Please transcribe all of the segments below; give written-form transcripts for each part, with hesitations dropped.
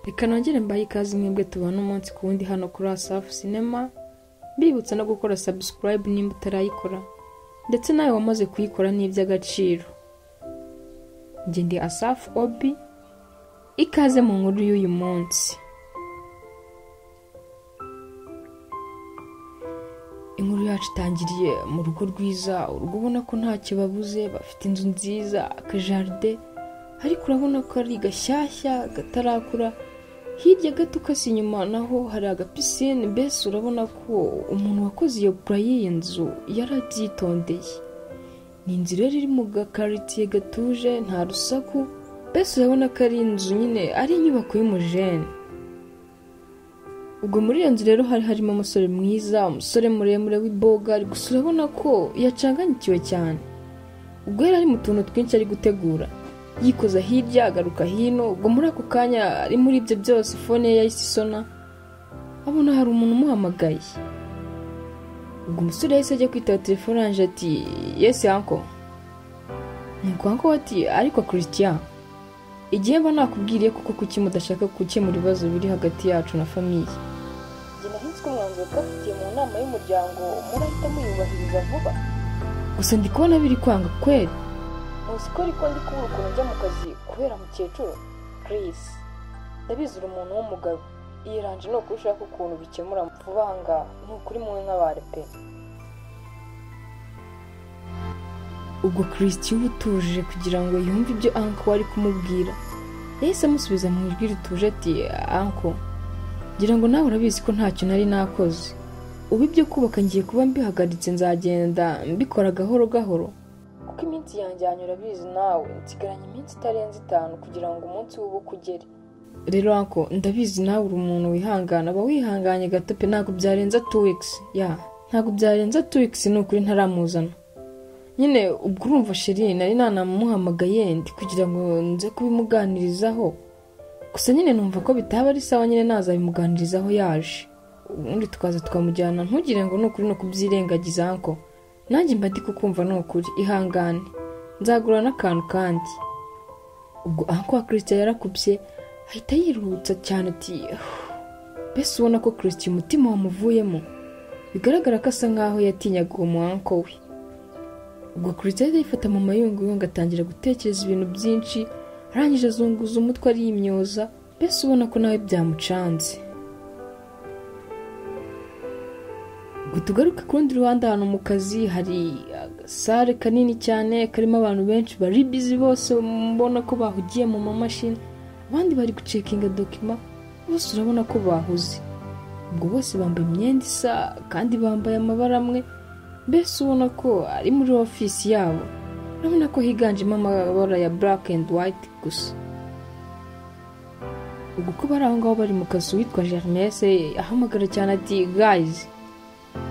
Reka nongere mbaye ikaze mwebwe tubana umunsi ku wundi hano kuri Asaf Cinema, mbibutsa no gukora subscribe nimba utarayikora, ndetse nawe wamaze kuyikora n'iby'agaciro. Njye ndi Asaf Obi, ikaze mu nkuru y'uyu munsi. Inkuru yacu itangiriye mu rugo rwiza, urugo ubona ko ntacyo babuze, bafite inzu nziza, akajaride, ariko urabona ko ari gashyashya gatarakura. Hirya gato ukase inyuma naho hari agapisine, mbese urabona ko umuntu wakoze iyo pura y'iyi nzu yarabyitondeye. Ni inzu rero iri mu gakaritiye gatuje, nta rusaku, mbese urabona ko ari inzu nyine ari inyubako y'umujene. Ubwo muri iyo nzu rero harimo umusore mwiza, umusore muremure w'ibogari, gusa urabona ko yacanganyikiwe cyane. Ubwo yari ari mu tuntu twinshi ari gutegura, yikoza hirya agaruka hino. Ubwo muri ako kanya ari muri ibyo byose fone ye yahise isona, abona hari umuntu umuhamagaye. Ubwo umusore yahise ajya kwitaba telefone yanje ati yes uncle. Nuko uncle ati ariko Christian, igihe mba nakubwiriye kuko kuki mudashaka gukemura ibibazo biri hagati yacu na famiye. Njye nahinzwe umwanzuro twafitiye mu nama y'umuryango, murahita muyubahiriza vuba. Gusa ndi kubona biri kwanga kweli. Muzi ko ariko ndi kubura ukuntu njya mu kazi kubera mukecuru Chris. Ndabizi uri umuntu w'umugabo, yiranje no kushaka ukuntu bikemura vuba aha n'ukuri mu nk'abare pe. Ubwo Christian utuje kugira ngo yumve ibyo uncle wari kumubwira, yahise amusubiza mu ijwi rituje ati uncle, ngira ngo nawe urabizi ko ntacyo nari nakoze. Ubu ibyo kubaka ngiye kuba mbihagaritse, nzagenda mbikora gahoro gahoro, kuko iminsi yanjye urabizi nawe nsigaranye iminsi itarenze 5 kugira ngo umunsi w'ubukwe ugere. Rero uncle, ndabizi nawe uri umuntu wihangana, aba wihanganye gato pe, ntabwo byarenza 2 weeks. Ntabwo byarenza 2 weeks n'ukuri ntaramuzana. Nyine ubwo urumva sheri, nari nanamuhamagaye ndi kugira ngo nze kubimuganirizaho, gusa nyine numva ko bitaba ari sawa, nyine nazabimuganirizaho yaje, ubundi tukaza tukamujyana. Ntugire ngo n'ukuri no kubyirengagiza uncle, nanjye mba ndi kukumva n'ukuri, ihangane nzagura n'akantu kandi. Ubwo uncle wa Christian yarakubye, ahita yirutsa cyane ati mbese ubona ko Christian umutima wamuvuyemo, bigaragara ko asa nkaho yatinyaga uwo mu uncle we. Ubwo Christian yifata mu mayunguyungu atangira gutekereza ibintu byinshi, arangije azunguza umutwe arimyoza, mbese ubona ko nawe byamucanze. Ubwo tugaruka ku rundi ruhande, ahantu mu kazi hari agasare kanini cyane karimo abantu benshi bari busy, bose mbona ko bahugiye mu mamashini, abandi bari gucekinga dokima, bose urabona ko bahuze. Ubwo bose bambaye imyenda isa kandi bambaye amabara amwe, mbese ubona ko ari muri office yabo. Urabona ko higanjemo amabara ya black and white gusa. Ubwo ko bari aho ngaho bari mu kazi, witwa Germes ahamagara cyane ati guys,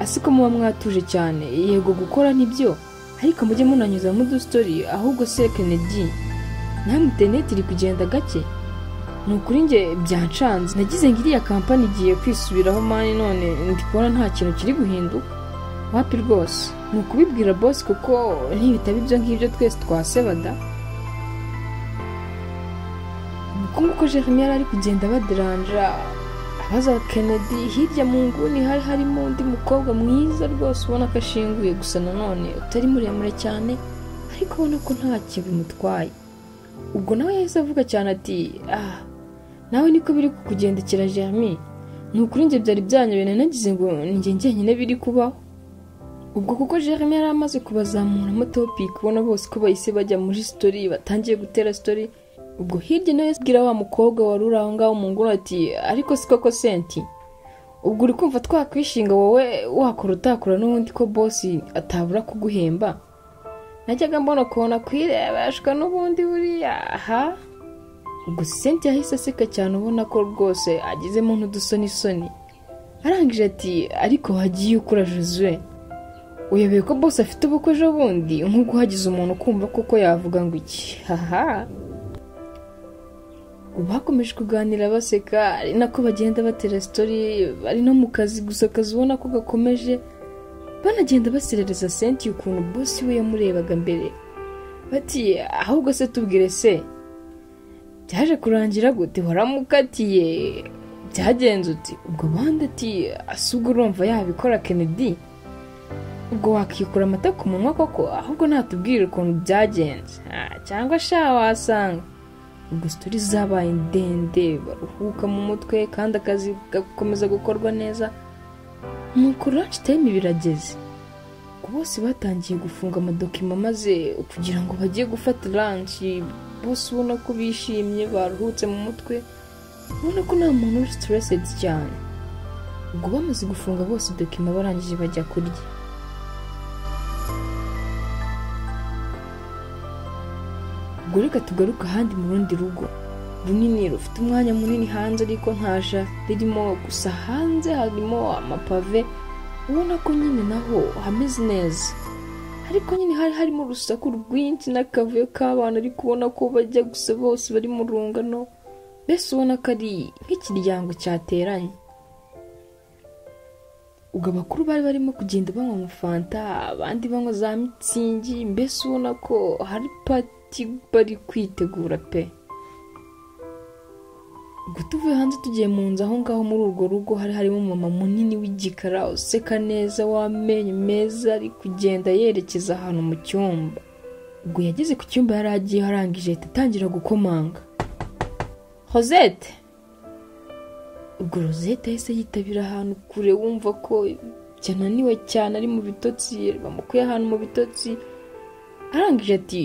asiko muba mwatuje cyane, yego gukora nibyo, ariko mujye munanyuza mu story, ahubwo se Kennedy nta internet iri kugenda gake. Nukuri nge byancanze, nagize ngiriya kampani igiye kwisubiraho mani, none ndi kubona nta kintu kiri guhinduka. Wapi rwose, nukubibwira boss kuko ntibitaba ibyo ngibyo twese twasebada. Nuko Jeremy ari kugenda baderanja, abaza Kennedy. Hirya mu nguni harimo undi mukobwa mwiza rwose, ubona ko ashinguye, gusa nanone utari muremure cyane, ariko ubona ko nta kintu bimutwaye. Ubwo nawe yahise avuga cyane ati nawe niko biri kukugendekera Jeremy, nukuri nge byari byanyobeye, nagize ngo njye nyine biri kubaho. Ubwo kuko Jeremy yari amaze kubazamuramo topic, ubona bose ko bahise bajya muri story, batangiye gutera story. Ubwo hirya nawe yabwira wa mukobwa wari uri aho ngaho mu ngoro ati ariko siko ko senti, ubwo uri kumva twakwishinga wowe wakora utakora n'ubundi ko boss atabura kuguhemba. Najyaga mbona kubona kwirebashwa n'ubundi buriya. Ubwo senti yahise aseka cyane, ubona ko rwose agizemo n'udusoni. Arangije ati ariko hagiye ukura Josue, uyobeye ko boss afite ubukwe ejo bundi, nk'uko hagize umuntu kumva koko yavuga ngo iki. Bakomeje kuganira baseka, ari nako bagenda batera story, bari no mu kazi, gusa akazi ubona ko gakomeje, banagenda baserereza senti ukuntu boss we yamurebaga mbere. Bati ahubwo se tubwire se byaje kurangira gute waramukatiye byagenze uti ubwo bandi ati asuga urumva yabikora Kennedy ubwo wakikura amata ku munwa koko ahubwo natubwire ukuntu byagenze cyangwa sha wasanga ubwo story zabaye ndende baruhuka mu mutwe kandi akazi gakomeza gukorwa neza nuko lunch time birageze bose batangiye gufunga amadokima maze kugira ngo bagiye gufata lunch bose ubona ko bishimye baruhutse mu mutwe ubona ko nta muntu uri stressed cyane ubwo bamaze gufunga bose dokima barangije bajya kurya ubwo reka tugaruka ahandi mu rundi rugo runini rufite umwanya munini hanze ariko nta jaride ririmo gusa hanze harimo amapave ubona ko nyine naho hameze neza ariko nyine harimo urusaku rwinshi n'akavuyo k'abana ariko ubona ko bajya gusa bose bari mu rungano mbese ubona ko ari nk'ikiryango cyateranye ubwo abakuru bari barimo kugenda banywa amafanta abandi banywa za mitsingi mbese ubona ko hari pati bari kwitegura pe ubwo tuvuye hanze tugiye mu nzu aho ngaho muri urwo rugo harimo mama munini w'igikara useka neza w'amenyo meza ari kugenda yerekeza ahantu mu cyumba ubwo yageze ku cyumba yari agiye arangije atangira gukomanga Rosette ubwo Rosette yahise yitabira ahantu kure wumva ko byananiwe cyane ari mu bitotsi bamukuye ahantu mu bitotsi arangije ati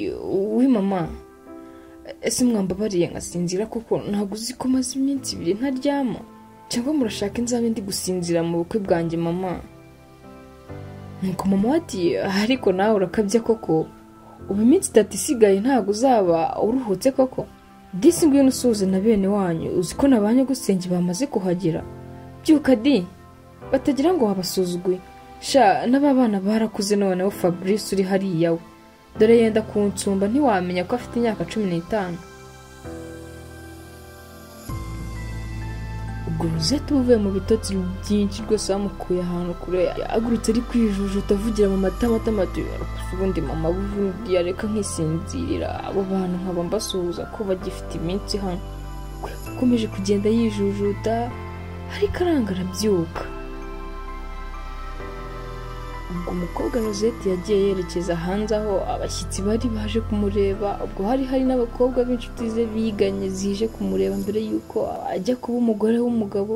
wi mama ese mwambabariye ngasinzira kuko ntabwo uzi ko maze iminsi 2 ntaryama cyangwa murashaka inzabe ndi gusinzira mu bukwe bwanjye mama nuko mama ati ariko nawe urakabye koko ubu iminsi 3 isigaye ntabwo uzaba uruhutse koko disi ngwino usuze na bene wanyu uzi ko nabanye gusenge bamaze kuhagera byuka di batagira ngo wabasuzugwe sha n'ababana barakuze noneho Fabrice uri hariya we dore yenda kunsumba ntiwamenya ko afite imyaka 15 ubwo Rosette uvuye mu bitotsi byinshi rwose bamukuye ahantu kure agurutse ari kwijujuta avugira mu matama ubundi mama buvundi yareka nkisinzirira abo bantu nkaba mbasuhuza ko bagifite iminsi hano akomeje kugenda yijujuta ariko arangara byuka ubwo umukobwa Rosette yagiye yerekeza hanze aho abashyitsi bari baje kumureba ubwo hari n'abakobwa b'inshuti ze biganye zije kumureba mbere yuko ajya kuba umugore w'umugabo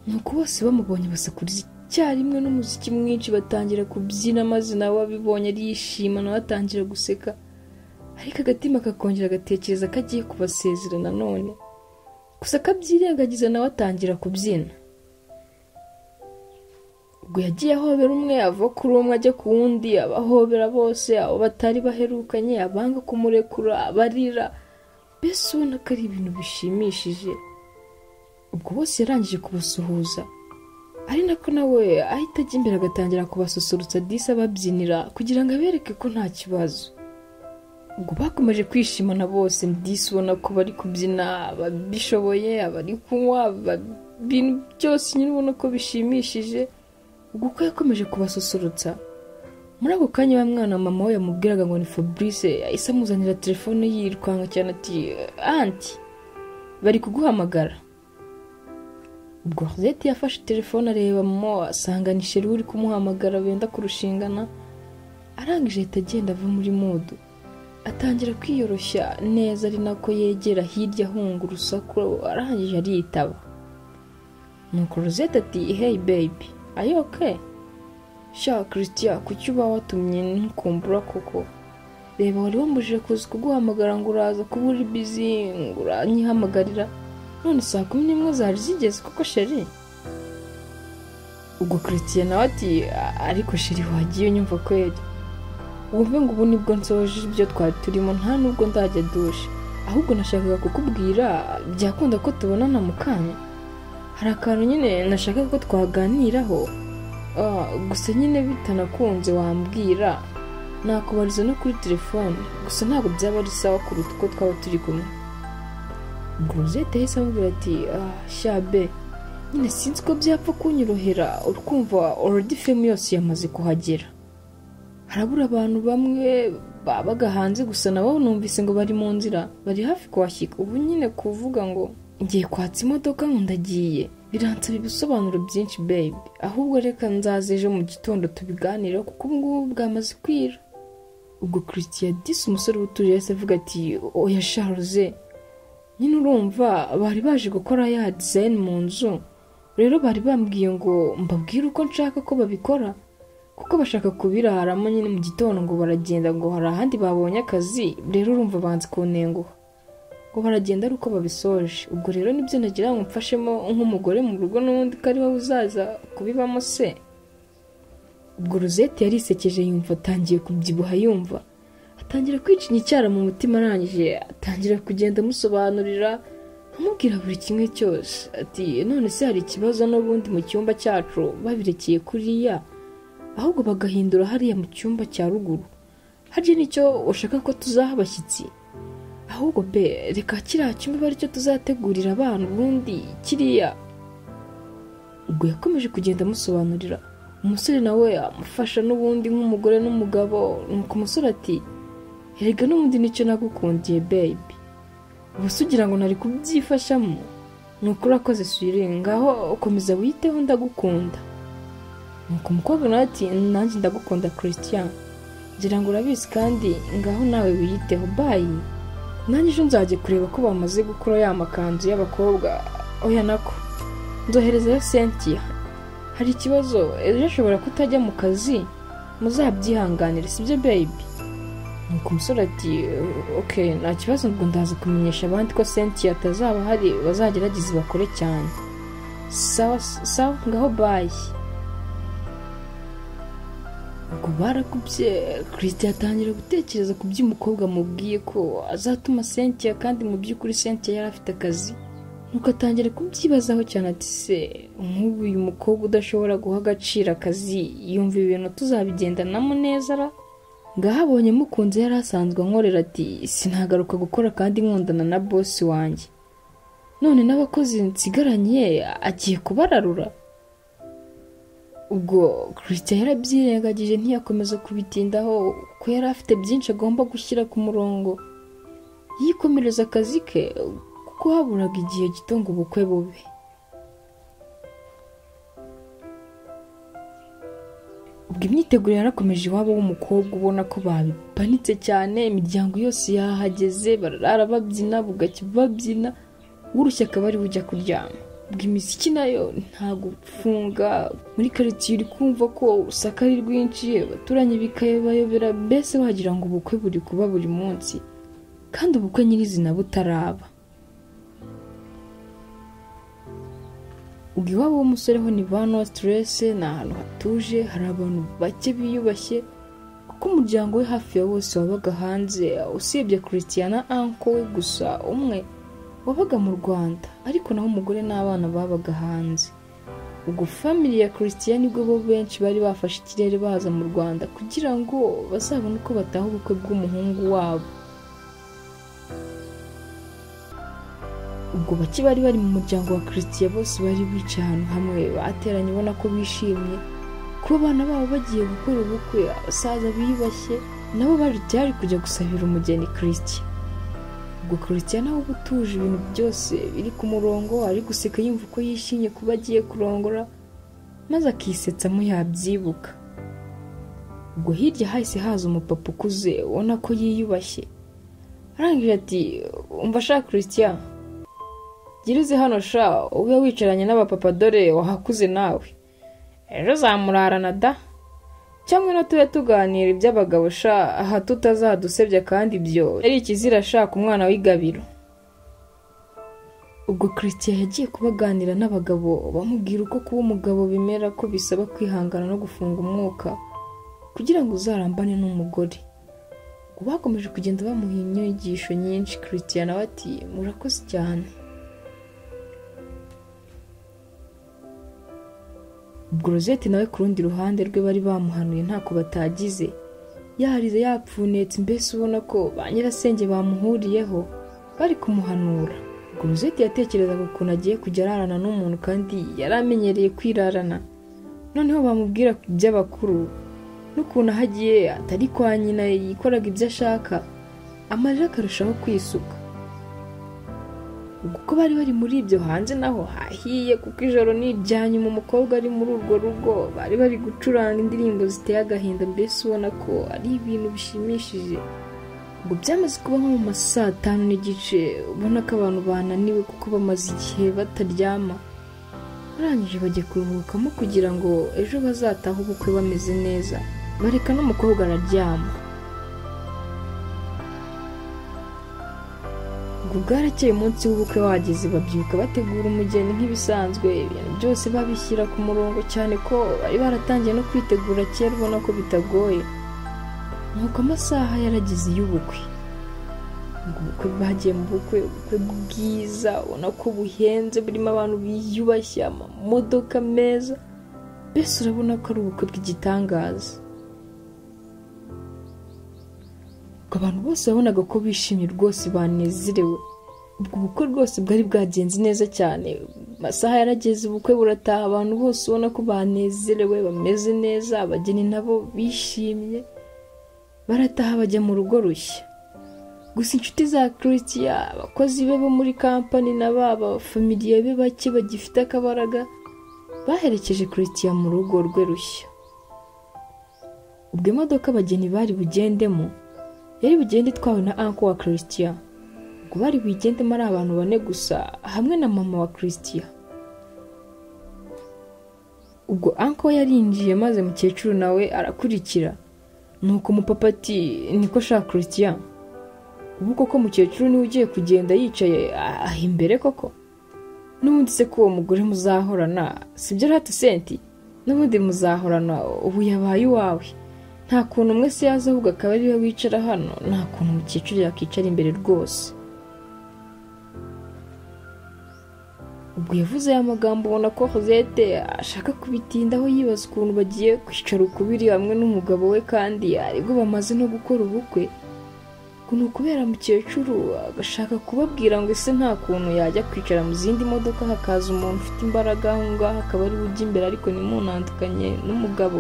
nuko bose bamubonye basakuriza icyarimwe n'umuziki mwinshi batangira kubyina maze nawe abibonye arishima nawe atangira guseka ariko agatima kakongera agatekereza ko agiye kubasezerana none gusa kabyirengagiza nawe atangira kubyina ubwo yagiye ahobera umwe ava kuri umwe ajya ku wundi abahobera bose abo batari baherukanye abanga kumurekura abarira mbese ubona ko ari ibintu bishimishije ubwo bose yarangije kubasuhuza ari nako nawe ahita ajya imbere agatangira kubasusurutsa disi ababyinira kugira ngo abereke ko nta kibazo ubwo bakomeje kwishimana bose disi ubona ko bari kubyina ababishoboye abari kunywa ibintu byose nyine ubona ko bishimishije ubwo ko yakomeje kubasusurutsa muri ako kanya wa mwana mama we yamubwiraga ngo ni Fabrice yahise amuzanira telefone yirwanga cyane ati anti bari kuguhamagara ubwo Rosette yafashe telefone areba mama asanga ni Sheri uri kumuhamagara benda kurushingana arangije ahita agenda ava muri modu atangira kwiyoroshya neza ari nako yegera hirya ahunga urusaku arangije aritaba nuko Rosette ati hey baby are you okay sha Christian kuki uba watumye nkumbura koko reba wari wambujije kuza kuguhamagara ngo uraza kuba uri busy ngo uranyihamagarira none saa 11 zari zigeze koko Sheri ubwo Christian nawe ati ariko Sheri wagiye unyumva kweli wumve ngo ubu nibwo nsoje ibyo twari turimo nta nubwo ndajya dushe ahubwo nashakaga kukubwira byakunda ko tubonana mu kanya hari akantu nyine nashakaga ko twaganiraho gusa nyine bitanakunze wambwira nakubariza no kuri telefone gusa ntabwo byaba ari sawa kuruta uko twaba turi kumwe Rosette yahise amubwira ati shabe nyine sinzi ko byapfa kunyorohera urukumva already fame yose yamaze kuhagera harabura abantu bamwe babaga hanze gusa nabo numvise ngo bari mu nzira bari hafi kuhashyika. Ubu nyine kuvuga ngo ngiye kwatsa imodoka ngo ndagiye biransaba ibisobanuro byinshi baby, ahubwo reka nzaze ejo mu gitondo tubiganireho kuko ubu ngubu bwamaze kwira. Ubwo Christian disi umusore utuje yahise avuga ati oya Charles, nyine urumva bari baje gukora ya design mu nzu, rero bari bambwiye ngo mbabwire uko nshaka ko babikora kuko bashaka kubiraramo nyine mu gitondo ngo baragenda ngo hari ahandi babonye akazi, rero urumva banze kunenguha ngo baragenda ari uko babisoje. Ubwo rero nibyo nagira ngo mfashemo nk'umugore mu rugo n'undi ko ari we uzaza kubibamo se. Ubwo Rosette yarisekeje yumva atangiye kubyibuha, yumva atangira kwicinya icyara mu mutima, arangije atangira kugenda amusobanurira amubwira buri kimwe cyose. Ati none se hari ikibazo n'ubundi mu cyumba cyacu babirekeye kuriya ahubwo bagahindura hariya mu cyumba cya ruguru, harya nicyo ushaka ko tuzaha abashyitsi? Ahubwo be reka kiriya cyumba bari cyo tuzategurira abana ubundi kiriya. Ubwo yakomeje kugenda amusobanurira, umusore nawe amufasha n'ubundi nk'umugore n'umugabo. Nuko umusore ati erega n'ubundi nicyo nagukundiye baby, ubu ugira ngo nari kubyifashamo? Nuko urakoze Swiri, ngaho ukomeza witeho ndagukunda. Nuko umukobwa nawe ati nanjye ndagukunda Christian, ngira ngo urabizi kandi ngaho nawe wiyiteho bye. Nanjye ejo nzajye kureba ko bamaze gukora ya makanzu y'abakobwa. Oya nako nzoherezayo Cynthia, hari ikibazo ejo ashobora kutajya mu kazi, muzabyihanganire sibyo baby? Nuko umusore ati okay nta kibazo, ngo ndaza kumenyesha abandi ko Cynthia atazaba hari, bazagerageza bakore cyane. Sawa sawa ngaho bye. Ubwo barakubye Christian atangira gutekereza ku by'umukobwa amubwiye ko azatuma Cynthia, kandi mu by'ukuri Cynthia yari afite akazi. Nuko atangira kubyibazaho cyane ati se nk'ubu uyu mukobwa udashobora guha agaciro akazi yumva ibintu tuzabigendanamo neza ra? Ngahabonye mukunze yari asanzwe ankorera ati sinagaruka gukora kandi nkundana na boss wanjye, none n'abakozi nsigaranye agiye kubararura. Ubwo Christian yarabyirengagije ntiyakomeza kubitindaho ko yari afite byinshi agomba gushyira ku murongo, yikomereza akazi ke kuko haburaga igihe gito ngo ubukwe bube. Ubwo imyiteguro yarakomeje iwabo w'umukobwa, ubona ko babipanitse cyane, imiryango yose yahageze, barara babyina bugacya babyina, urushye akaba ari bujya kuryama. Ubwo imiziki nayo nta gufunga, muri quartier uri kumva ko usaka ari rwinshi, abaturanye bikabayobera, mbese wagira ngo ubukwe buri kuba buri munsi kandi ubukwe nyirizina butaraba. Ubwo iwabo w'umusore ho ni vano stress, ni ahantu hatuje, hari abantu bake biyubashye kuko umuryango we hafi ya wose wabaga hanze, usibye Christian na uncle we gusa umwe wabaga mu Rwanda, ariko naho umugore n'abana babaga hanze. Ubwo family ya Christian nibwo bo benshi bari bafashe ikirere baza mu Rwanda kugira ngo bazabone uko bataha ubukwe bw'umuhungu wabo. Ubwo bake bari mu muryango wa Christian bose bari bicaye ahantu hamwe bateranye, ubona ko bishimye kuba abana babo bagiye gukora ubukwe, abasaza biyubashye nabo bari tayari kujya gusabira umugeni Christian. Ubwo Christian nawe ubutuje, ibintu byose biri ku murongo, ari guseka yumva ko yishimye kuba agiye kurongora, maze akisetsa mu yabyibuka. Ubwo hirya hahise haza umupapa ukuze, ubona ko yiyubashye, arangije ati umva sha Christian, giruze hano sha ube wicaranye n'abapapa dore wahakuze nawe, ejo zamurarana da, cyangwa no tube tuganira iby'abagabo sha, aha tutazadusebya kandi ibyo ari ikizira sha ku mwana w'igabiro. Ubwo Christian yagiye kubaganira n'abagabo, bamubwira uko kuba umugabo bimera, ko bisaba kwihangana no gufunga umwuka kugira ngo uzarambane n'umugore. Ubwo bakomeje kugenda bamuha inyigisho nyinshi. Christian nawe ati murakoze cyane. Ubwo Rosette nawe ku rundi ruhande rwe bari bamuhanuye ntako batagize, yaharize yapfunetse, mbese ubona ko ba nyirasenge bamuhuriyeho bari kumuhanura. Ubwo Rosette yatekerezaga ukuntu agiye kujya ararana n'umuntu kandi yari amenyereye kwirarana, noneho bamubwira by'abakuru n'ukuntu ahagiye atari kwa nyina yikoraga ibyo ashaka, amarira akarushaho kwisuka. ubwo ko bari muri ibyo hanze naho hahiye, kuko ijoro ni iryanyuma umukobwa ari muri urwo rugo, bari gucuranga indirimbo ziteye agahinda, mbese ubona ko ari ibintu bishimishije. ubwo byamaze kuba nko mu ma 5:30, ubona ko abantu bananiwe kuko bamaze igihe bataryama. barangije bajya kuruhukamo kugira ngo ejo bazatahe ubukwe bameze neza, bareka n'umukobwa araryama. ubwo bwarakeye umunsi w'ubukwe wageze, babyuka bategura umugeni nk'ibisanzwe, ibintu byose babishyira ku murongo cyane ko bari baratangiye no kwitegura kera, ubona ko bitagoye. nuko amasaha yarageze y'ubukwe. ubukwe bagiye mu bukwe bwiza, ubona ko buhenze, burimo abantu biyubashye, amamodoka meza, mbese urabona ko ari ubukwe bw'igitangaza. abantu bose babonaga ko bishimye rwose, banezerewe. ubwo bukwe rwose bwari bwagenze neza cyane. amasaha yarageze, ubukwe burataha, abantu bose ubona ko banezerewe, bameze neza. abageni nabo bishimye, barataha bajya mu rugo rushya. gusa inshuti za Christian, abakozi be bo muri kampani n'ababa familiye be bake bagifite akabaraga, baherekeje Christian mu rugo rwe rushya. ubwo imodoka abageni bari bugendemo yari bugende itwawe na uncle wa Christian. ubwo bari bugendemo ari abantu 4 gusa, hamwe na mama wa Christian. ubwo uncle yarinjiye, maze mukecuru nawe arakurikira. nuko umupapa ati, niko shaka Christian, ubu koko mukecuru niwe ugiye kugenda yicaye aho imbere koko? n'ubundi se ko uwo mugore muzahorana, sibyo rata senti? n'ubundi muzahorana, ubu yabaye iwawe. nta kuntu umwe se yaza ahubwo akaba ari we wicara hano? nta kuntu umukecuru yakicara imbere rwose. ubwo yavuze aya magambo, ubona ko Rosette ashaka kubitindaho, yibaza ukuntu bagiye kwicara ukubiri hamwe n'umugabo we, kandi aribwo bamaze no gukora ubukwe. ni ukubera mukecuru agashaka kubabwira ngo ese nta kuntu yajya kwicara mu zindi modoka, hakaza umuntu ufite imbaraga aho ngaho akaba ari ujya imbere, ariko ntimunandukanye n'umugabo.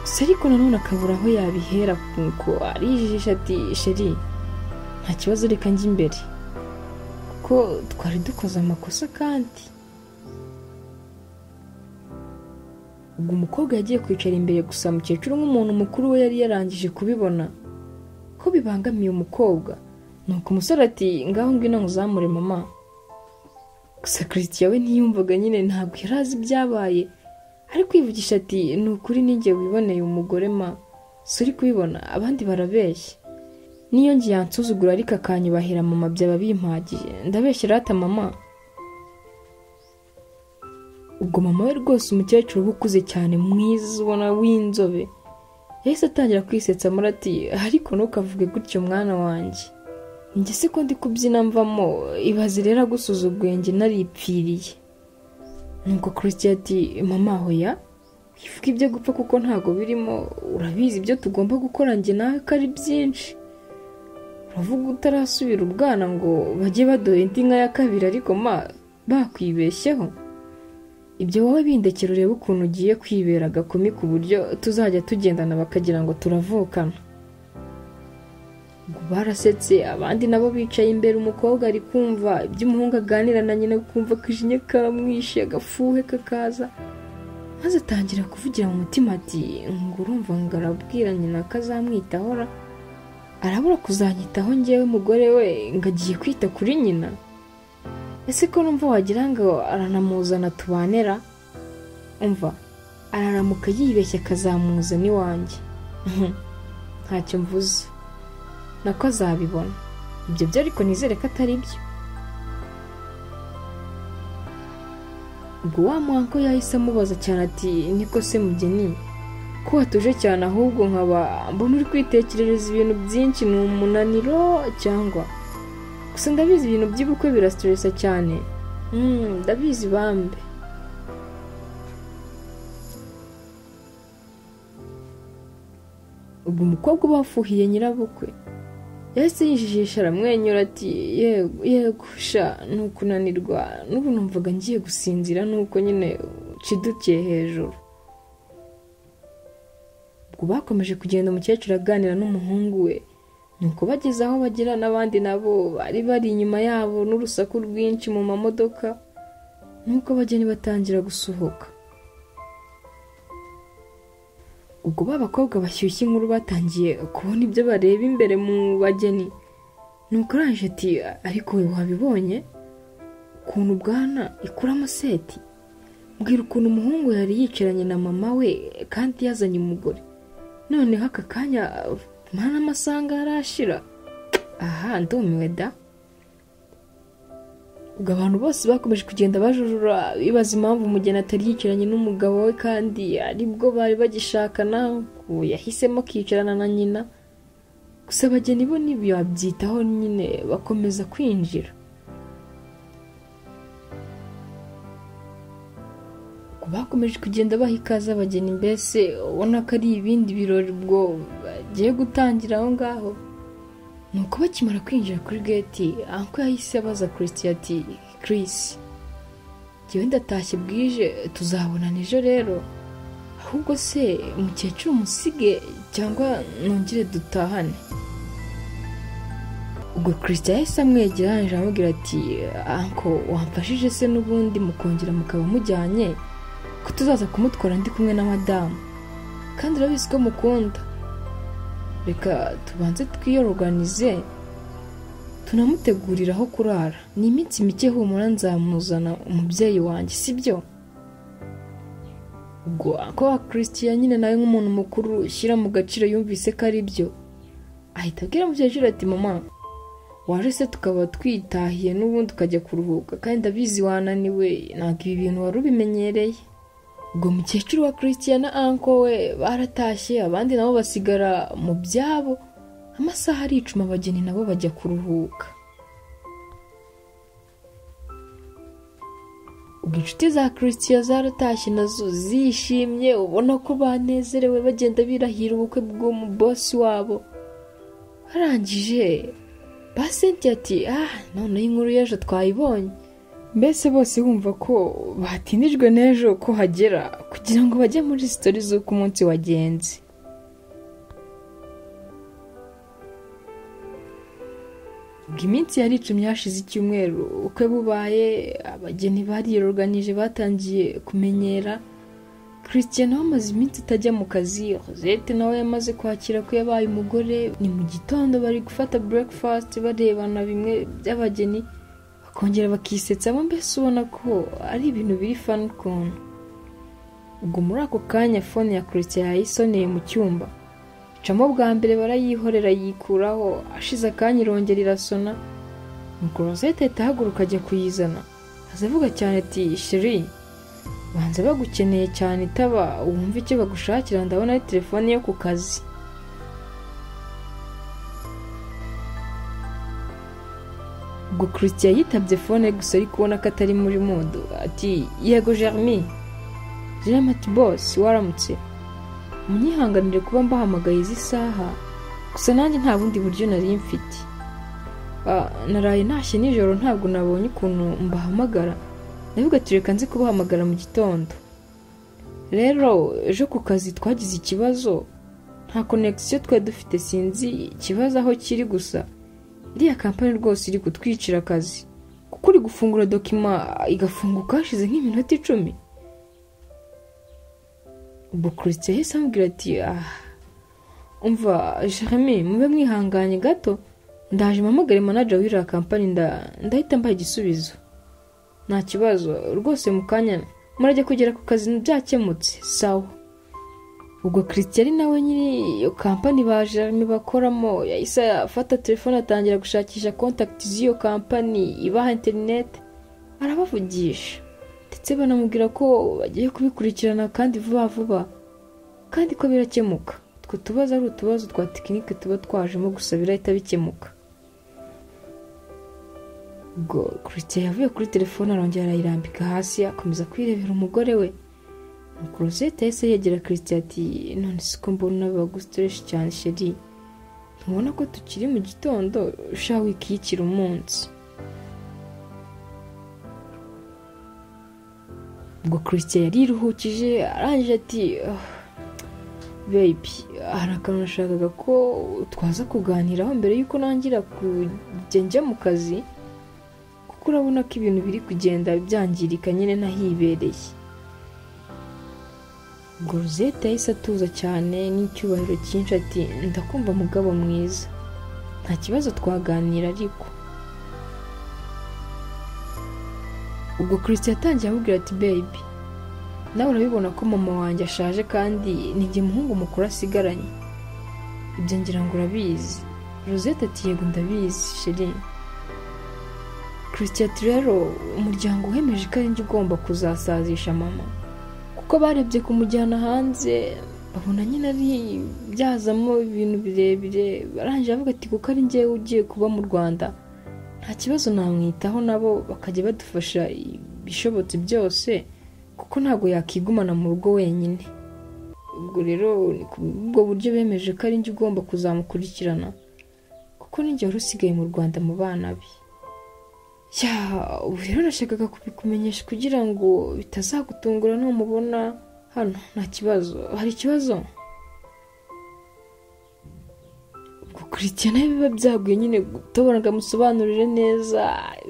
gusa ariko nanone akabura aho yabihera, kuko arijijisha ati, sheri nta kibazo, reka njye imbere kuko twari dukoze amakosa kandi. ubwo umukobwa yagiye kwicara imbere, gusa mukecuru nk'umuntu mukuru we yari yarangije kubibona ko bibangamiye umukobwa. nuko umusore ati, ngaho ngwino nkuzamure mama. gusa Christian we ntiyumvaga, nyine ntabwo yari azi ibyabaye, ari kwivugisha ati, ni ukuri ninjye wiboneye umugore ma, so uri kubibona abandi barabeshya. niyo ngiye yansuzugura ariko akanyubahira mama, byaba bimpagiye, ndabeshya rata mama. ubwo mama we rwose umukecuru ukuze cyane, mwiza ubona w'inzobe, yahise atangira kwisetsa ati, ariko ntukavuge gutyo mwana wanjye, njye se ko ndi kubyina mvamo, ibaze rero agusuzuguye njye naripfiriye. nuko Christian ati, mama hoya wivuga ibyo gupfa kuko ntago birimo, urabizi ibyo tugomba gukora njye nawe ko ari byinshi. uravuga utarasubira ubwana ngo bajye badoha indi nka ya kabiri, ariko ma bakwibeshyeho. ibyo wowe bindekera urebe ukuntu ugiye kwibera agakumi ku buryo tuzajya tugendana bakagira ngo turavukana. barasetse, abandi nabo bicaye imbere, umukobwa ari kumva ibyo umuhungu aganira na nyina, kumva akijinya kamwishe, agafuhe kakaza, maze atangira kuvugira mu mutima ati, ngo urumva ngo arabwira nyina ko azamwitaho, arabura kuzanyitaho njyewe mugore we, ngo agiye kwita kuri nyina? ese ko numva wagira ngo aranamuzana tubanera? umva araramuka yibeshya akazamuzana iwanjye. ntacyo mvuze, nako azabibona. ibyo byo ariko nizere ko atari byo. ubwo wa mwanko yahise amubaza cyane ati, niko se mugeni ko watuje cyane, ahubwo nkaba mbona uri kwitekerereza ibintu byinshi, ni umunaniro cyangwa? gusa ndabizi ibintu by'ubukwe birastressa cyane. ndabizi bambe. ubwo umukobwa bafuhiye nyirabukwe yahise yijijisha, aramwenyura ati, yego sha nukunanirwa, n'ubu numvaga ngiye gusinzira, nuko nyine cidukiye hejuru. ubwo bakomeje kugenda umukecuru aganira n'umuhungu we, nuko bageze aho bagera n'abandi nabo bari bari inyuma yabo n'urusaku rwinshi mu mamodoka, nuko abageni batangira gusohoka. ubwo b'abakobwa bashyushye inkuru batangiye kubona ibyo bareba imbere mu bageni, nuko arangije ati ariko we wabibonye ukuntu bwana ikuramo seti, mbwira ukuntu umuhungu yari yicaranye na mama we kandi yazanye umugore, noneho aka kanya mana amasanga yarashira. Aha ndumiwe da. ubwo abantu bose bakomeje kugenda bajujura bibaza impamvu umugeni atari yicaranye n'umugabo we kandi aribwo bari bagishakana, yahisemo kwicarana na nyina. gusa abageni bo ntibabyitaho nyine bakomeza kwinjira. bakomeje kugenda baha ikaze abageni, mbese ubona ko ari ibindi birori ubwo bagiye gutangira aho ngaho. nuko bakimara kwinjira kuri gate, anko yahise abaza Christian ati Chris, jyewe ndatashye bwije, tuzabonana ejo rero, ahubwo se umukecuru musige cyangwa nongere dutahane? ubwo Christian yahise amwegera aramubwira ati anko wamfashije se n'ubundi mukongera mukaba mujyanye, ko tuzaza kumutwara ndi kumwe na madamu, kandi urabizi ko mukunda, reka tubanze twiyoroganize tunamutegurira aho kurara, ni iminsi mike humura nzamuzana umubyeyi wanjye, sibyo? ubwo ko Christian nyine nawe nk'umuntu mukuru ushyira mu gaciro yumvise ko ari byo, ahita abwira mukecuru ati mama waje se tukaba twitahiye n'ubundi ukajya kuruhuka, kandi ndabizi wananiwe, ntabwo ibi bintu wari ubimenyereye. ubwo mukecuru wa Christian na anko we baratashye, abandi nabo basigara mu byabo, amasaha aricuma abageni nabo bajya kuruhuka. ubwo inshuti za Christian zaratashye nazo zishimye, ubona ko banezerewe bagenda birahira ubukwe bw'umu boss wabo. barangije basenti ati noneho inkuru y'ejo twayibonye, mbese bose bumva ko batinijwe n'ejo ko hagera kugira ngo bajye muri sitori z'uko umunsi wagenze. ubwo iminsi yaricumye, hashize icyumweru ubukwe bubaye, abageni bariyoruganije batangiye kumenyera. Christian nawe amaze iminsi atajya mu kazi, Rosette nawe yamaze kwakira ko yabaye umugore. ni mu gitondo bari gufata breakfast barebana bimwe by'abageni, bakongera bakisetsamo, mbese ubona ko ari ibintu biri fun ukuntu. ubwo muri ako kanya phone ya Christian yayisoneye mu cyumba, icamo bwa mbere barayihorera yikuraho, ashize akanya irongera irasona. nuko Rosette ahita ahaguruka ajya kuyizana, azavuga cyane ati chérie banze bagukeneye cyane, itaba wumva icyo bagushakira, ndabona ari telefone yo ku kazi. ubwo Christian yitabye phone gusa ari kubona ko atari muri mood, ati yego Jeremy. Jeremy ati boss waramutse, munyihanganire kuba mbahamagaye izi saha, gusa nanjye nta bundi buryo nari mfite, naraye ntashye nijoro ntabwo nabonye ukuntu mbahamagara, ndavuga ati reka nzi kubahamagara mu gitondo. rero ejo ku kazi twagize ikibazo, nta connection twari dufite, sinzi ikibazo aho kiri, gusa iriya kampani rwose iri kutwicira akazi, kuko uri gufungura dokima igafunguka hashize nk'iminota 10. ubwo Christian yahise amubwira ati umva Jeremy mube mwihanganye gato, ndaje mpamagare manager w'iriya kampani, ndahita mbaha igisubizo, nta kibazo rwose, mu kanya murajya kugera ku kazi byakemutse, sawa? ubwo Christian nawe nyiri iyo kampani ba Jeremy bakoramo yahise afata telefone atangira gushakisha contact z'iyo kampani ibaha internet, arabavugisha ndetse banamubwira ko bagiye kubikurikirana kandi vuba vuba, kandi ko birakemuka. Twe tubazo ari utubazo twa tekinike tuba twajemo, gusa birahita bikemuka. ubwo Christian yavuye kuri telefone arongera arayirambika hasi, akomeza kwirebera umugore we. nuko Rosette yahise yegera Christian ati none siko mbona bagustoresha cyane chérie, ntubona ko tukiri mu gitondo, ushaka wikiyikira umunsi? ubwo Christian yariruhukije, arangije ati baby hari akantu nashakaga ko twaza kuganiraho mbere y'uko nangira kujya njya mu kazi kuko urabona ko ibintu biri kugenda byangirika nyine nahibereye. Rosette yahise atuza cyane n'icyubahiro cyinshi ati ndakumva mugabo mwiza, nta kibazo twaganira ariko. Ubwo Christian yatangiye amubwira ati baby nawe urabibona ko mama wanjye ashaje kandi nijye muhungu mukuru asigaranye, ibyo ngira ngo urabizi. Rosette ati yego ndabizi chérie. Christian ati rero umuryango uhemeje ko ari njye ugomba kuzasazisha mama kuko barebye kumujyana hanze babona nyine ari byazamo ibintu birebire, barangije bavuga ati kuko ari njye ugiye kuba mu Rwanda nta kibazo namwitaho nabo bakajya badufasha ibishobotse byose kuko ntabwo yakigumana mu rugo wenyine. Ubwo rero ubwo buryo bemeje ko ari njye ugomba kuzamukurikirana kuko ninjye wari usigaye mu Rwanda mu bana be. Ubu rero nashakaga kubikumenyesha kugira ngo bitazagutungura numubona hano. Nta kibazo, hari ikibazo? Christian biba byaguye nyine gutobonaga musobanurire neza,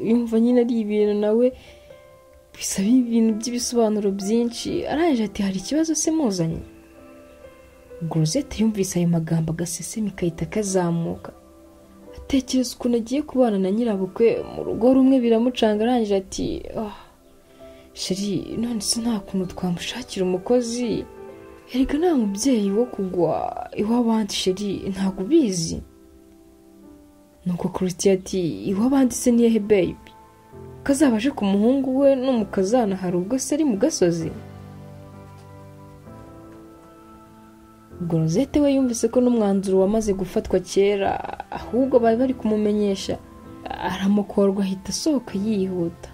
yumva nyine ari ibintu nawe bisaba ibintu by'ibisobanuro byinshi. Arangije ati hari ikibazo se muzanye? Rosette yumvise ayo magambo agasesemi kahita kazamuka, atekereza ukuntu agiye kubana na nyirabukwe mu rugo rumwe biramucanga. Arangije ati chérie none se nta kuntu twamushakira umukozi? Erega nta mubyeyi wo kugwa iw'abandi chérie, ntabwo ubizi? Nuko Christian ati iw'abandi se niyehe baby? Kazabaje ku muhungu we n'umukazana hari ubwo se ari mu gasozi? Ubwo Rosette we yumvise ko n'umwanzuro wamaze gufatwa kera ahubwo bari bari kumumenyesha, aramukorwa ahita asohoka yihuta.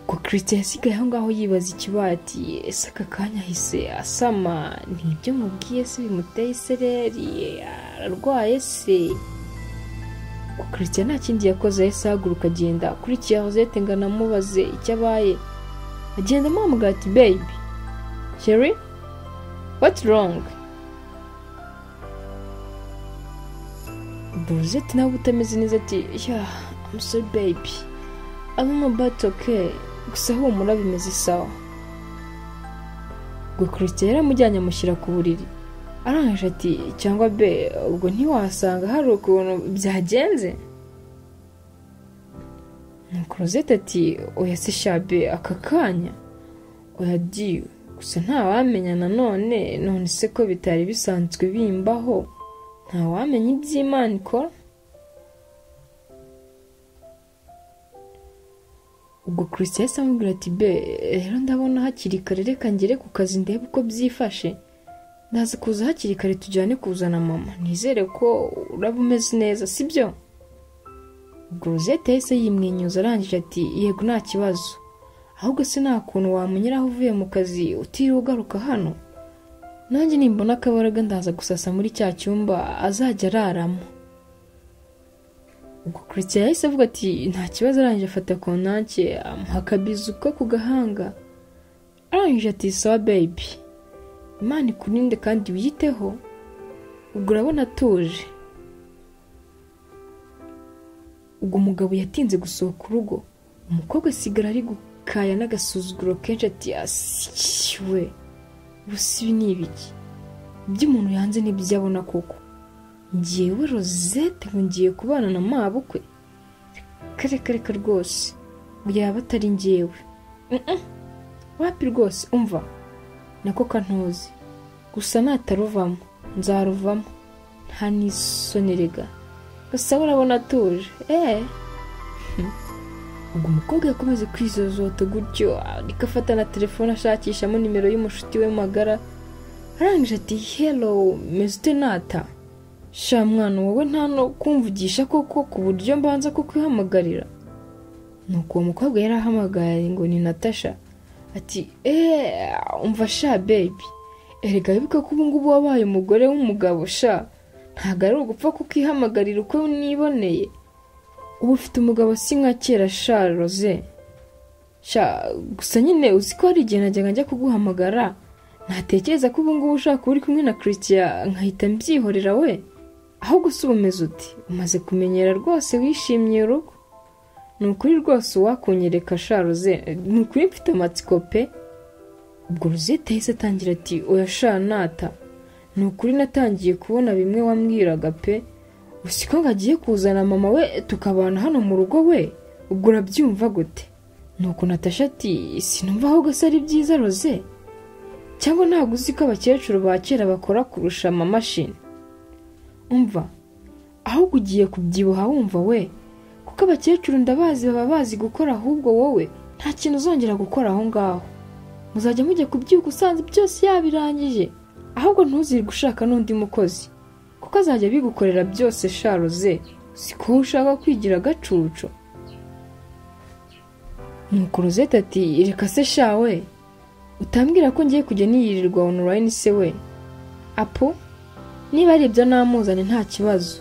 Ko Christian yasigaye aho ngaho yibaza ikibaye ati ese aka kanya ahise asama nibyo mubwiye se bimuteye isereri, ararwaye se? Ko Christian nta kindi yakoze yahise ahaguruka agenda akurikiye Rosette ngo anamubaze icyo abaye. Agenda amuhamagara ati baby chérie what's wrong? Rosette nawe utameze neza ati I'm sorry baby I'm about okay, gusa humura bimeze sawa. Ubwo Christian yaramujyanye amushyira ku buriri. Arangije ati cyangwa be ubwo ntiwasanga hari ukuntu byagenze? Nuko Rosette ati oya se shabe aka kanya oya diyo, gusa ntawamenya none se ko bitari bisanzwe bimbaho, ntawamenya iby'Imana ikora. Ubwo Christian yahise amubwira ati be rero ndabona hakiri kare reka ngere ku kazi ndebe uko byifashe, ndaza kuza hakiri kare tujyane kuzana mama, nizere ko uraba umeze neza sibyo? Ubwo Rosette yahise yimwenyuza arangije ati yego nta kibazo, ahubwo se nta kuntu wamunyura aho uvuye mu kazi utiriwe ugaruka hano? Nanjye nimbona akabaraga ndaza gusasa muri cya cyumba azajya araramo. Ubwo Christian yahise avuga ati nta kibazo. Arangije afata kontanke amuha akabizu ko ku gahanga. Arangije ati sawa baby Imana ikurinde kandi wiyiteho. Ubwo urabona atuje. Ubwo umugabo yatinze gusohoka urugo, umukobwa asigara ari gukaya n'agasuzuguro kenshi ati asiwe busibi n'ibiki by'umuntu yanze n'ibyo abona koko, ngiyewe Rosette ngo ngiye kubana na mabukwe? Kare rwose ngo yaba atari ngiyewe. Wapi rwose umva nako kantuzi, gusa nataruvamo nzaruvamo nta n'isoni rega, gusa urabona atuje. Ubwo umukobwa yakomeze kwizozota gutyo arikafata na telefone ashakishamo nimero y'umushuti we magara. Arangije ati hello Mr. Nata, sha mwana wowe nta no kumvugisha koko ku buryo mbanza kukwihamagarira? Nuko uwo mukobwa yarahamagaye ngo ni Natasha. Ati umva sha baby erega wibuka ko ubu ngubu wabaye umugore w'umugabo sha, ntago ari ugupfa kukihamagarira uko niboneye. Ubu ufite umugabo si nka kera sha Rose. Sha gusa nyine uzi ko hari igihe najyaga njya kuguhamagara ntatekereza ko ubu ngubu ushaka uri kumwe na Christian nkahita mbyihorera we, ahubwo se umeze uti umaze kumenyera rwose wishimiye urugo? Ni ukuri rwose uwakunyereka sha Rose, ni ukuri mfite amatsiko pe. Ubwo Rosette yahise atangira ati oya sha Nata, ni ukuri natangiye kubona bimwe wambwiraga pe, usiko ngagiye kuzana mama we tukabana hano mu rugo we, ubwo urabyumva gute? Nuko Natasha ati sinumva ahubwo se ari byiza Rose, cyangwa ntabwo uzi ko abakecuru ba kera bakora kurusha amamashini? Umva, ahubwo ugiye kubyibuha wumva we, kuko abakecuru ndabazi baba bazi gukora, ahubwo wowe nta kintu uzongera gukora aho ngaho. Muzajya mujya kubyuka usanze byose yabirangije, ahubwo ntuziri gushaka n'undi mukozi, kuko azajya bigukorera byose sha Rose, siko ushaka kwigira gacuco. Nuko Rosette ati reka se sha we, utambwira ko ngiye kujya niyirirwa online se we? Apo niba ari ibyo namuzane nta kibazo,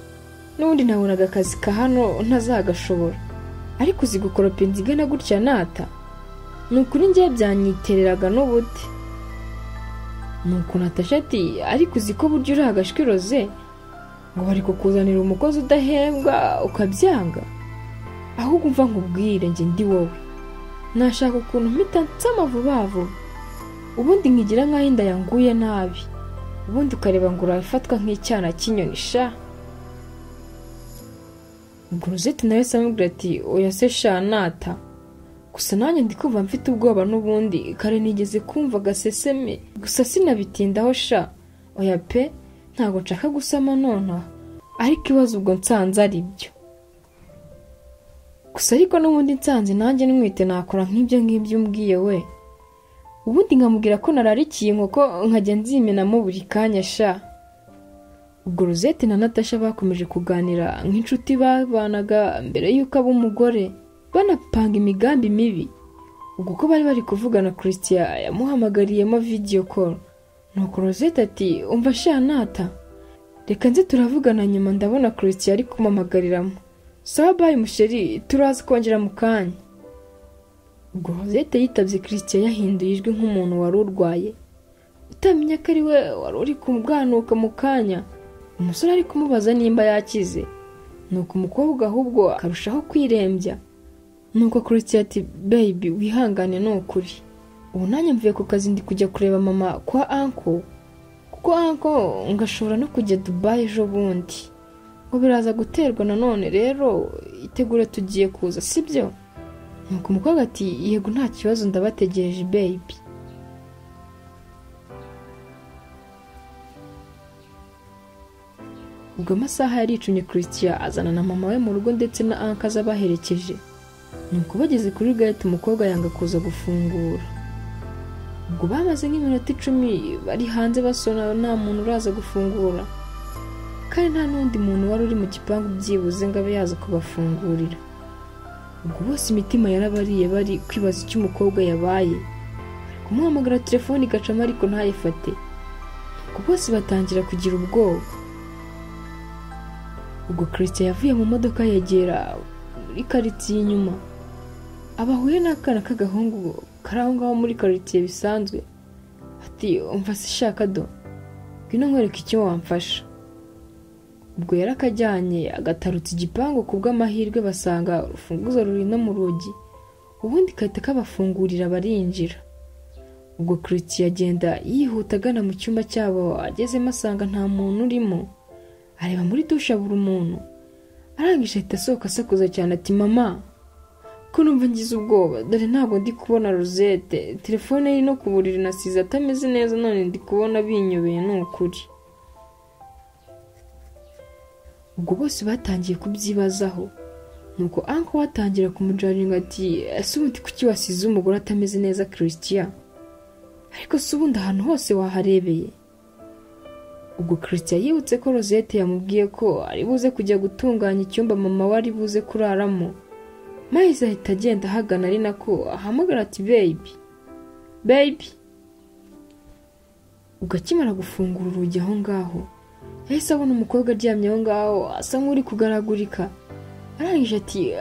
n'ubundi nabonaga akazi ka hano ntazagashobora, ariko uzi gukoropa inzigana gutya Nata, ni ukuri ngiye byanyitereraga n'ubute. Nuko Natasha ati ariko uzi ko buryo uri agashwi Rose, ngo bari kukuzanira umukozi udahembwa ukabyanga? Ahubwo umva nkubwire njye ndi wowe, nashaka ukuntu mpita nsama vuba vuba, ubundi nkigira nk'aho inda yanguye nabi, ubundi ukareba ngo urafatwa nk'icyana cy'inyoni sha. Ubwo Rosette nawe samubwira ati oya se sha Nata, gusa nanjye ndikumva mfite ubwoba n'ubundi, kare nigeze kumva gaseseme, gusa sinabitindaho sha. Oya pe, ntabwo nshaka gusama nonaha, ariko ibibazo ubwo nsanze ari byo. Gusa ariko n'ubundi nsanze nanjye nimwite nakora nk'ibyo ngibyo umbwiye we, ubundi nkamubwira ko nararikiye inkoko nkajya nzimenamo buri kanya sha. Ubwo Rosette na Natasha bakomeje kuganira nk'inshuti babanaga mbere y'uko aba umugore, banapanga imigambi mibi. Ubwo ko bari kuvugana Christian yamuhamagariyemo video call. Nuko Rosette ati umva sha Nata, reka nze turavugana nyuma, ndabona Christian ari kumamagariramo. Sawa bye musheri, turaza kongera mu kanya. Ubwo Rosette yitabye Christian yahinduye ijwi nk'umuntu wari urwaye, utamenya ko ari we wari uri kumubwanuka mu kanya. Umusore ari kumubaza nimba yakize, nuko umukobwa ahubwo akarushaho kwirembya. Nuko Christian ati baby wihangane n'ukuri, ubu nanjye mvuye ku kazi ndi kujya kureba mama kwa uncle, kuko uncle ngashobora no kujya Dubai ejo bundi, ngo biraza guterwa nanone, rero itegure tugiye kuza sibyo? Nuko umukobwa ati yego nta kibazo ndabategereje baby. Ubwo amasaha yaricumye Christian azana na mama we mu rugo ndetse na uncle azabaherekeje. Nuko bageze kuri gate umukobwa yanga kuza gufungura. Ubwo bamaze nk'iminota 10 bari hanze basona nta muntu uraza gufungura, kandi nta n'undi muntu wari uri mu gipangu byibuze ngo abe yaza kubafungurira. Ubwo bose imitima yarabariye bari kwibaza icyo umukobwa yabaye, kumuhamagara telefone igacamo ariko ntayifate. Ubwo bose batangira kugira ubwoba. Ubwo Christian yavuye mu modoka yegera muri quartier inyuma, abahuye n'akana k'agahungu karangaho muri quartier bisanzwe, ati umva se shaka do, ngwino nkwereke icyo wamfasha. Ubwo yarakajyanye agatarutse igipangu kubw'amahirwe basanga urufunguzo ruri no mu rugi, ubundi kahita kabafungurira barinjira. Ubwo Christian agenda yihuta agana mu cyumba cyabo, agezemo asanga nta muntu urimo, areba muri dusha buri umuntu, arangije ahita asohoka asakuza cyane ati mama ko numva ngize ubwoba, dore ntabwo ndi kubona Rosette, telefone ye no ku buriri nasize atameze neza, none ndi kubona binyobeye n'ukuri. Ubwo bose batangiye kubyibazaho, nuko uncle watangira kumujaringa ati ese ubundi kuki wasize umugore atameze neza Christian, ariko se ubundi ahantu hose waharebeye? Ubwo Christian yibutse ko Rosette yamubwiye ko ari buze kujya gutunganya icyumba mama wari buze kuraramo, maze ahita agenda ahagana ari nako ahamagara ati baby. Ubwo akimara gufungura urugi aho ngaho, yahise abona umukobwa aryamye aho ngaho asa nk'uri kugaragurika, arangije ati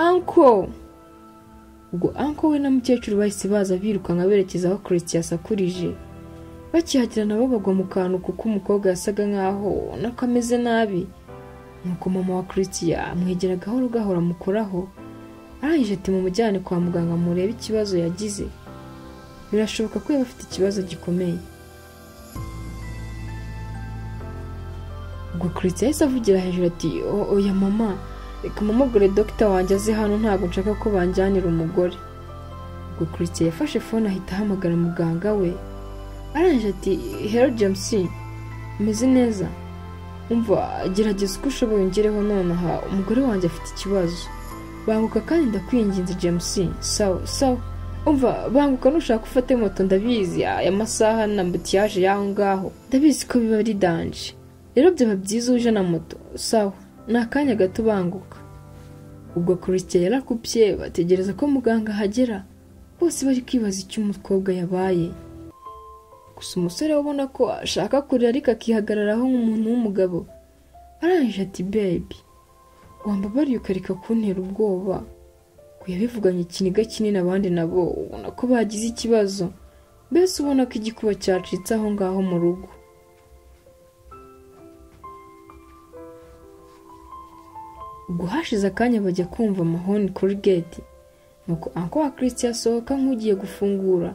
uncle. Ubwo uncle we na mukecuru bahise baza birukanka berekeza aho Christian asakurije, bakihagera nabo bagwa mu kantu kuko umukobwa yasaga nkaho nako ameze nabi. Nuko mama wa Christian amwegera gahoro gahoro amukoraho, arangije ati mumujyane kwa muganga murebe ikibazo yagize, birashoboka ko yaba afite ikibazo gikomeye. Ubwo Christian yahise avugira hejuru ati oya mama, reka mumubwire dogita wanjye aze hano, ntabwo nshaka ko banjyanira umugore. Ubwo Christian yafashe phone ahita ahamagara muganga we, arangije ati hello James, umeze neza? Umva gerageza uko ushoboye ngereho nonaha, umugore wanjye afite ikibazo. Banguka kandi ndakwinginze James. Sawa. Umva banguka nushaka ufate moto, ndabizi aya masaha na mbutiyaje yaho ngaho, ndabizi ko biba ari danje. Rero byaba byiza uje na moto. Sawa, nakanya gato banguka. Ubwo Christian yarakupye, bategereza ko muganga hagera. Bose bari kwibaza icyo umukobwa yabaye. Gusa umusore ubona ko ashaka kurira ariko akihagararaho nk'umuntu w'umugabo. Arangije ati baby, wambabariye ukareka kuntera ubwoba. Kuyabivuganye ikiniga kinini abandi nabo ubona ko bagize ikibazo. Mbese ubona ko igikuba cyacitse aho ngaho mu rugo. Ubwo hashize akanya bajya kumva amahoni kuri gate. Nuko uncle wa Christian asohoka nk'ugiye gufungura.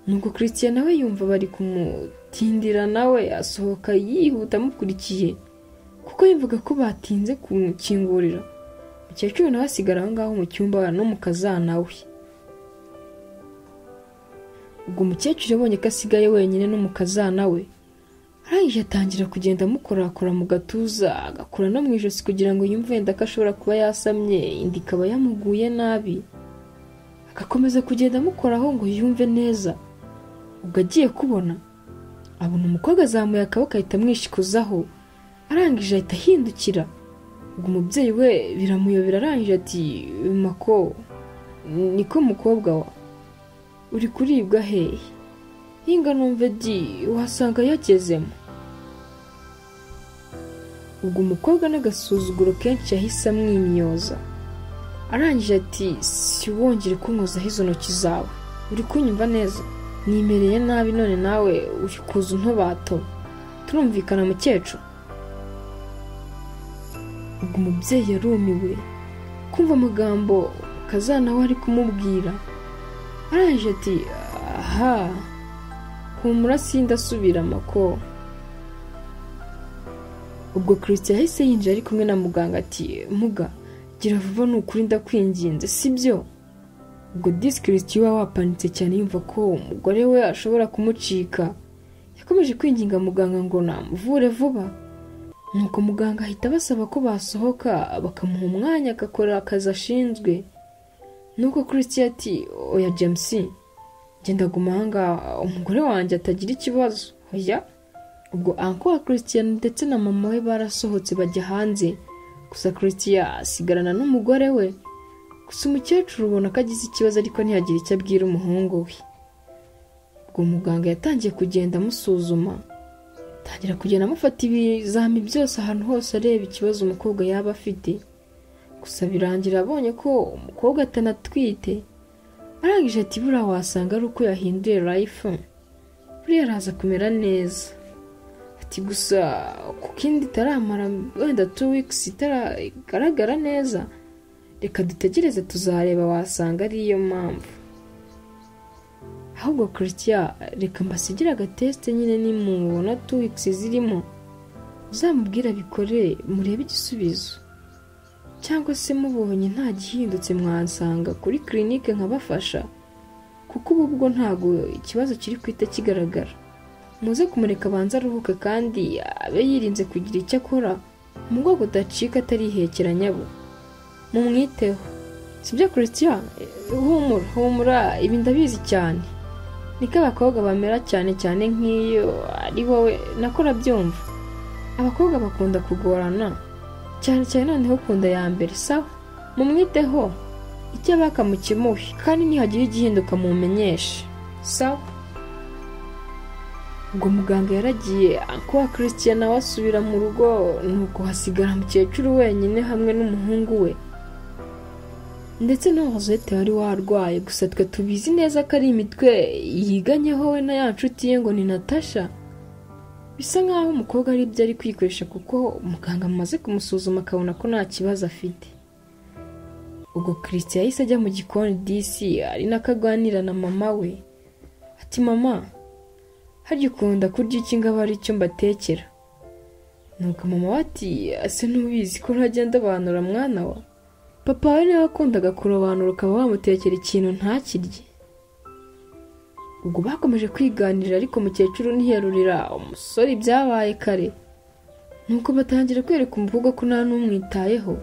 Nuko Christian nawe yumva bari kumutindira, nawe asohoka yihuta amukurikiye kuko yumvaga ko batinze kumukingurira. Umukecuru nawe asigara aho ngaho mu cyumba no mu kazana we. Ubwo umukecuru yabonye ko asigaye wenyine no mu kazana we, arangije atangira kugenda amukorakora mu gatuza, agakora no mu ijosi kugira ngo yumve wenda ko ashobora kuba yasamye, indi ikaba yamuguye nabi. Agakomeza kugenda amukoraho ngo yumve neza. Ubwo agiye kubona abona umukobwa azamuye akaboko ahita amwishikuzaho, arangije ahita ahindukira. Ubwo umubyeyi we biramuyobera, arangije ati mako, niko mukobwa wa uri kuribwa hehe? Hinga numve di wasanga yagezemo. Ubwo umukobwa n'agasuzuguro kenshi yahise amwimyoza, arangije ati siwongere kunkozaho izo ntoki zawe, uri kunyumva neza? Nimereye nabi none nawe uri kuza untobato, turumvikana mukecuru? Ubwo umubyeyi yarumiwe kumva amagambo kazana we ari kumubwira, arangije ati aha, humura sindasubira mako. Ubwo Christian yahise yinjira ari kumwe na muganga ati muga, gira vuba n'ukuri ndakwinginze sibyo? Ubwo Christian wa wapanitse cyane yumva ko umugore we ashobora kumucika, yakomeje kwinginga muganga ngo namuvure vuba. Nuko muganga ahita basaba ko basohoka bakamuha umwanya agakora akazi ashinzwe. Nuko Christian ati oya James, genda guma hanga umugore wanjye atagira ikibazo. Oya. Ubwo uncle wa Christian ndetse na mama we barasohotse bajya hanze, gusa Christian asigarana n'umugore we. Gusa umukecuru ubona ko agize ikibazo ariko ntiyagira icyo abwira umuhungu we. Ubwo muganga yatangiye kugenda amusuzuma, atangira kugenda amufata ibizami byose ahantu hose areba ikibazo umukobwa yaba afite. Gusa birangira abonye ko umukobwa atanatwite. Arangije ati buriya wasanga ari uko yahinduye life, buriya araza kumera neza. Ati gusa kuko indi itaramara wenda 2 weeks itaragaragara neza, reka dutegereze tuzareba, wasanga ariyo mpamvu. Ahubwo Christian reka mbasigira agateste nyine nimubona 2 weeks zirimo, uzamubwira bikore murebe igisubizo, cyangwa se mubonye nta gihindutse mwansanga kuri clinique nkabafasha, kuko ubwo ntago ikibazo kiri kwita kigaragara. Muze kumureka abanza aruhuke kandi abe yirinze kugira icyo akora, umugongo udacika atarihekera nyabo. Mumwiteho sibyo Christian? Humura ibi ndabizi cyane, niko abakobwa bamera cyane cyane nk'iyo ari wowe nakora byumva. Abakobwa bakunda kugorana cyane cyane, noneho kunda ya mbere. Sawa, mumwiteho icyo bakamukimuhe kandi nihagira igihinduka mumenyeshe. Sawa. Ubwo muganga yaragiye, uncle wa Christian nawe asubira mu rugo, nuko hasigara umukecuru wenyine hamwe n'umuhungu we. ndetse na Rosette wari warwaye, gusa twe tubizi neza ko ari imitwe yiganyeho we na ya nshuti ye ngo ni Natasha. Bisa nkaho umukobwa ari ibyo ari kwikoresha kuko umuganga amaze kumusuzuma akabona ko nta kibazo afite. Ubwo Christian yahise ajya mu gikoni DC ari nakaganira na mama we. Ati mama, harya ukunda kurya iki ngaba ari cyo mbatekera? Nuko mama ati ase ntubizi ko ntagenda banura mwana wa. Papa we nawe akundaga kurobanura ukaba wamutekera ikintu ntakirye. Ubwo bakomeje kwiganirira ariko mukecuru ntiyarurira umusore ibyabaye kare. Nuko batangira kwereka umukobwa ko nta n'umwitayeho.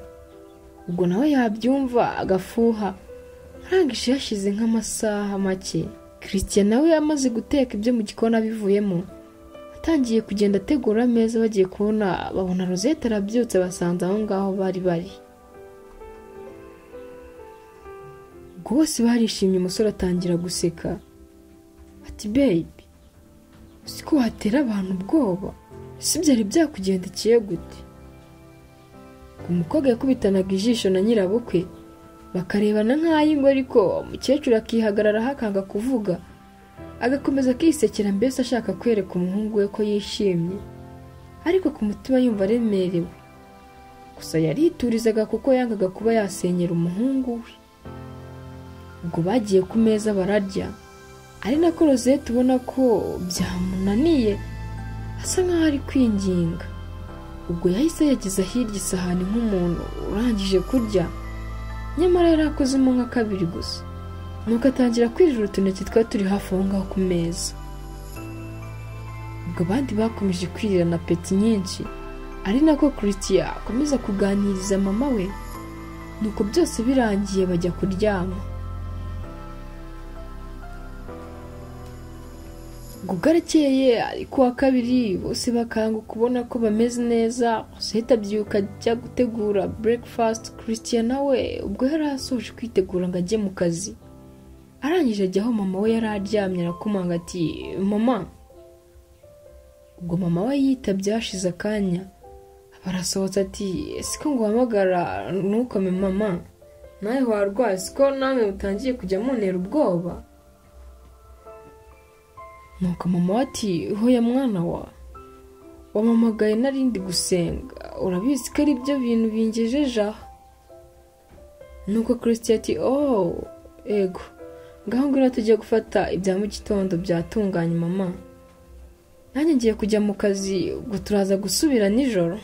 Ubwo nawe yabyumva agafuha. Arangije yashize nk'amasaha make. Christian nawe yamaze guteka ibyo mu gikoni abivuyemo. Atangiye kugenda ategura ameza, bagiye kubona babona Rosette arabyutse basanze aho ngaho bari. Ubwo bose barishimye, umusore atangira guseka. Ati baby, siko watera abantu ubwoba? Si byari byakugendekeye gute? Umukobwa yakubitanaga ijisho na nyirabukwe bakarebana nk'ayingo, ariko umukecuru akihagarara hakanga kuvuga, agakomeza akisekera mbese ashaka kwereka umuhungu we ko yishimye, ariko ku mutima yumva aremerewe. Gusa yariturizaga kuko yangaga kuba yasenyera umuhungu we. Ubwo bagiye ku meza bararya, ari nako Rosette ubona ko byamunaniye, asa nkaho ari kwinginga. Ubwo yahise yageza hirya isahani nk'umuntu urangije kurya, nyamara yari akozemo nka kabiri gusa. Nuko atangira kwirira utuneke twari turi hafi aho ngaho ku meza. Ubwo abandi bakomeje kwirira na peti nyinshi, ari nako Christian akomeza kuganiriza mama we. Nuko byose birangiye bajya kuryama. Gugarakeye ariko wa kabiri bose bakanga kubona ko bameze neza. Rosette abyuka ajya gutegura breakfast. Christian nawe ubwo yari asoje kwitegura ngo ajye mu kazi. Arangije ajya aho mama we yari aryamye arakomanga ati mama. Ubwo mama we yitabye hashize akanya. Barasohotse ati siko ngo uhamagara ntukome mama, nawe warwaye siko namwe utangiye kujya muntera ubwoba? Nuko mama ati hoya mwana wa, wamamagaye narindi gusenga, urabizi ko ari byo bintu bingejeje aha. Nuko Christian ati ego, ngaho ngwino tujye gufata ibya mu gitondo byatunganye mama, nanjye ngiye kujya mu kazi, ubwo turaza gusubira nijoro.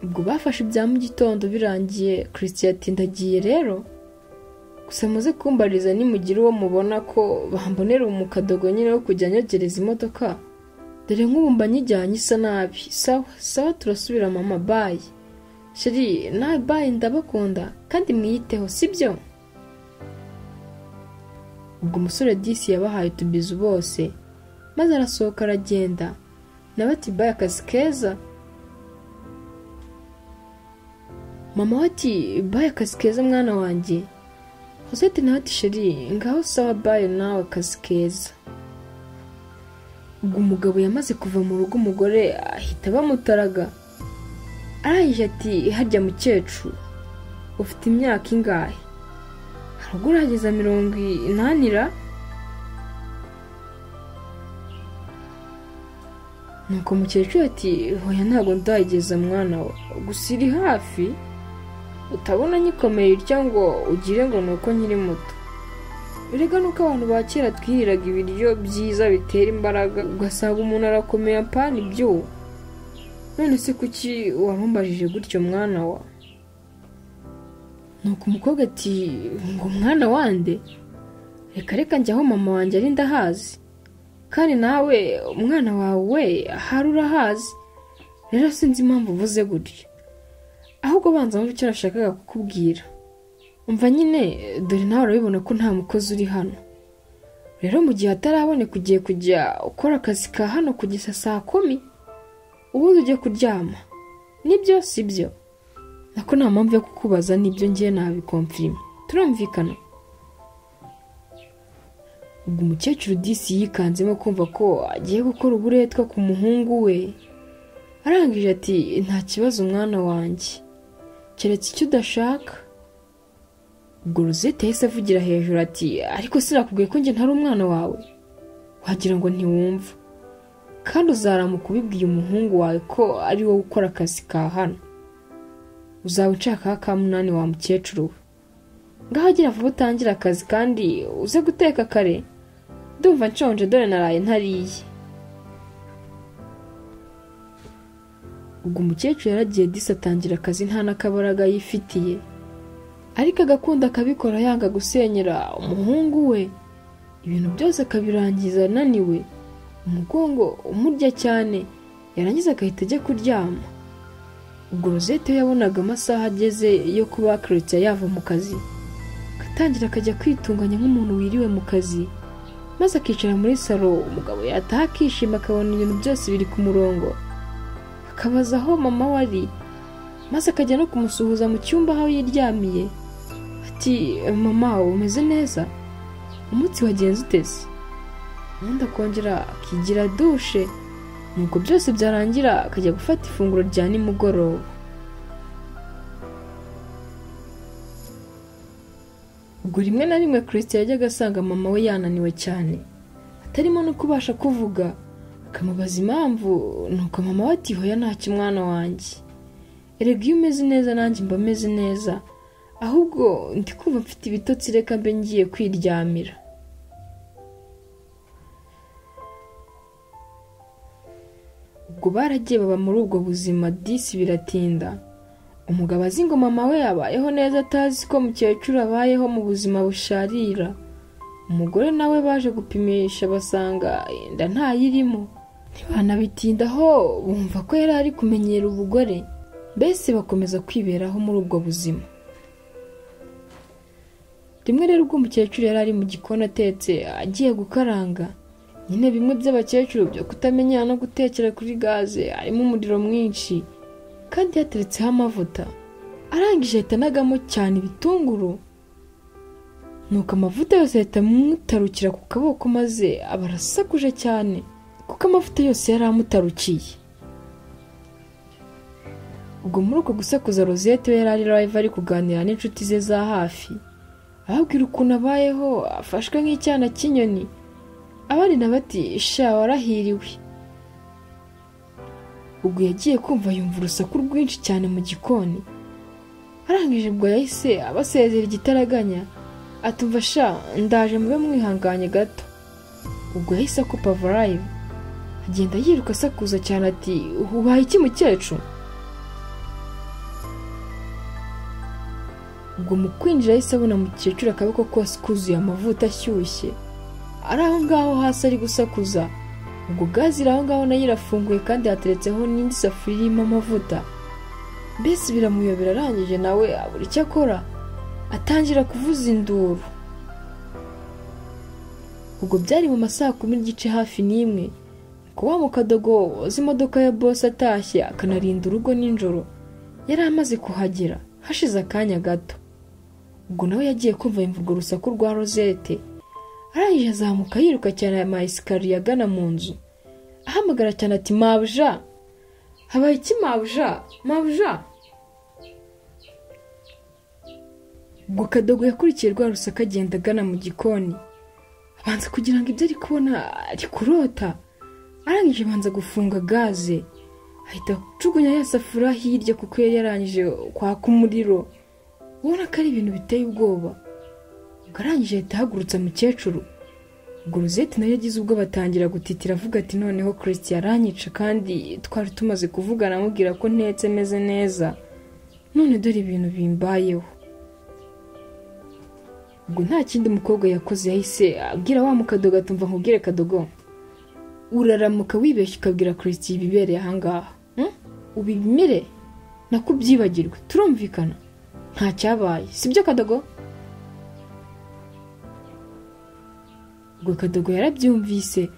Ubwo bafashe ibya mu gitondo birangiye, Christian ati ndagiye rero, gusa muze kumbariza nimugira uwo mubona ko bambonera umukadogo nyine wo kujya nyogereza imodoka, dore nk'ubu mba nyijyanye isa nabi. Sawa turasubira mama, bye. Sheri nawe bye, ndabakunda kandi mwiyiteho sibyo? Ubwo umusore DC yabahaye utubizu bose, maze arasohoka aragenda. Nawe ati bye, akazi keza. Mama ati bye, akazi keza mwana wanjye. Rosette nawe ati sheri ngaho sawa bye nawe akazi keza. Ubwo umugabo yamaze kuva mu rugo, umugore ahita bamutaraga. Arangije ati harya mukecuru ufite imyaka ingahe? Haruguru hageza 80. Nuko mukecuru ati hoya ntabwo ndageza mwana wa, gusa iri hafi, utabona nyikomeye irya ngo ugire ngo nuko nkiri muto. Birega nuko abantu ba kera twiriraga ibiryo byiza bitera imbaraga, ugasanga umuntu arakomeye apana ibyo. None se kuki warumbajije gutyo mwana wa? Nuko umukobwa ati ngo mwana wande, reka njya aho mama wanjye ari ndahazi, kandi nawe umwana wawe ahari urahazi, rero sinzi impamvu uvuze gutyo. Ahubwo banza wumva icyo nashakaga kukubwira. Umva nyine, dore nawe urabibona ko nta mukozi uri hano. Rero mu gihe ataraboneka ugiye kujya ukora akazi ka hano kugeza saa 10, ubundi ujye kuryama. Nibyo sibyo? Nako nta mpamvu yo kukubaza, nibyo ngiye nabikonfirme. Turumvikana? Ubwo umukecuru DC yikanzemo kumva ko agiye gukora uburetwa ku muhungu we. Arangije ati nta kibazo mwana wanjye, keretse icyo udashaka. ubwo Rosette yahise avugira hejuru ati ariko sinakubwiye ko njye ntari umwana wawe, wagira ngo ntiwumva, kandi uzaramuka ubibwiye umuhungu wawe ko ari wowe ukora akazi ka hano, uzaba unshakaho ka munani wa mukecuru we. Ngaho gira vuba utangire akazi kandi uze guteka kare, ndumva nshonje dore naraye ntariye. Ubwo umukecuru yaragiye Disi atangira akazi nta n'akabaraga yifitiye, ariko agakunda akabikora yanga gusenyera umuhungu we, ibintu byose akabirangiza ananiwe, umugongo umurya cyane, yarangiza agahita ajya kuryama. Ubwo Rosette yabonaga amasaha ageze yo kuba Chrétien yava mu kazi, agatangira akajya kwitunganya nk'umuntu wiriwe mu kazi, maze akicara muri salo, umugabo yataha akishima akabona ibintu byose biri ku murongo, akabaza aho mama we ari, maze akajya no kumusuhuza mu cyumba aho yiryamiye ati mama umeze neza, umunsi wagenze utese, ubundi akongera akigira dushe, nuko byose byarangira akajya gufata ifunguro rya nimugoroba. Ubwo rimwe na rimwe Chrétien yajyaga asanga mama we yananiwe cyane, atarimo no kubasha kuvuga, akamubaza impamvu, nuko mama we ati hoya ntacyo mwana wanjye, erega iyo umeze neza nanjye mba meze neza, ahubwo ndi kumva mfite ibitotsi reka mbe ngiye kwiryamira. Ubwo baragiye baba muri ubwo buzima Disi biratinda, umugabo azi ngo mama we yabayeho neza atazi ko mukecuru abayeho mu buzima busharira. Umugore nawe baje gupimisha basanga inda ntayirimo, ntibanabitindaho bumva ko yari ari kumenyera ubugore, mbese bakomeza kwiberaho muri ubwo buzima. Rimwe rero ubwo umukecuru yari ari mu gikoni atetse agiye gukaranga, nyine bimwe by'abakecuru byo kutamenyana no gutekera kuri gaze, harimo umuriro mwinshi kandi yateretseho amavuta, arangije ahita anagamo cyane ibitunguru, nuko amavuta yose ahita amutarukira ku kaboko, maze aba arasakuje cyane kuko amavuta yose yari amutarukiye. Ubwo muri uko gusakuza Rosette we yari ari live ari kuganira n'inshuti ze za hafi, ababwira ukuntu abayeho afashwe nk'icyana cy'inyoni, abandi na bati sha warahiriwe. Ubwo yagiye kumva yumva urusaku rwinshi cyane mu gikoni, arangije ubwo yahise abasezera igitaraganya, atumva sha ndaje mube mwihanganye gato. Ubwo yahise akupa live, agenda yiruka asakuza cyane ati ubaye iki mukecuru? Ubwo mu kwinjira yahise abona mukecuru akaboko kose kuzuye amavuta ashyushye, ari aho ngaho hasi ari gusakuza. Ubwo gazi iri aho ngaho nayo irafunguye kandi hateretseho n'indi safuriya irimo amavuta, mbese biramuyobera, arangije nawe abura icyo akora, atangira kuvuza induru. Ubwo byari mu masaha 10:30 hafi n'imwe, ko wa mukadogo woza imodoka ya boss atashye akanarinda urugo ninjoro yari amaze kuhagera hashize akanya gato. Ubwo nawe yagiye kumva imvugo rusaku rwa Rosette, arangije azamuka yiruka cyane ama esikariye agana mu nzu, ahamagara cyane ati mabuja, habaye iki mabuja, mabuja? Ubwo kadogo yakurikiye rwa rusaka agenda agana mu gikoni, abanza kugira ngo ibyo ari kubona ari kurota, arangije abanza gufunga gaze, ahita cugunya ya safuriya hirya kuko yari yarangije kwaka umuriro, ubona ko ari ibintu biteye ubwoba. Arangije ahita ahagurutsa mukecuru. Ubwo Rosette nayo yagize ubwo batangira gutitira avuga ati noneho Chrétien aranyica kandi twari tumaze kuvugana amubwira ko ntetse meze neza, none dore ibintu bimbayeho. Ubwo nta kindi mukobwa yakoze, yahise abwira wa mukadogo atumva nkubwire kadogo, uraramuka wibeshye ukabwira Chrétien ibibereye ahangaha, ubimire nakubyibagirwe, turumvikana nta cyabaye, sibyo kadogo? Ubwo kadogo yarabyumvise,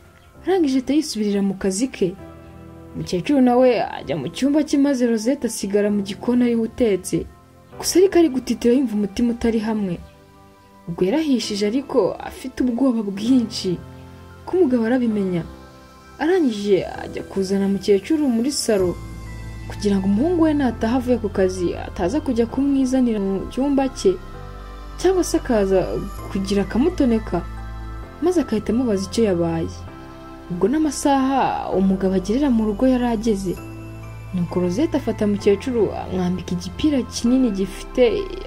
arangije yisubirira mu kazi ke. Mukecuru nawe ajya mu cyumba cye, maze Rosette asigara mu gikoni ari utetse, gusa ariko ari gutitira yumva umutima utari hamwe. Ubwo yarahishije ariko afite ubwoba bwinshi ko umugabo arabimenya, arangije ajya kuzana mukecuru muri salo kugira ngo umuhungu we nataha avuye ku kazi ataza kujya kumwizanira mu cyumba cye. cyangwa se akaza kugira akamutoneka maze akahita amubaza icyo yabaye. Ubwo n'amasaha umugabo agerera mu rugo yari ageze, nuko Rosette afata mukecuru amwambika igipira kinini gifite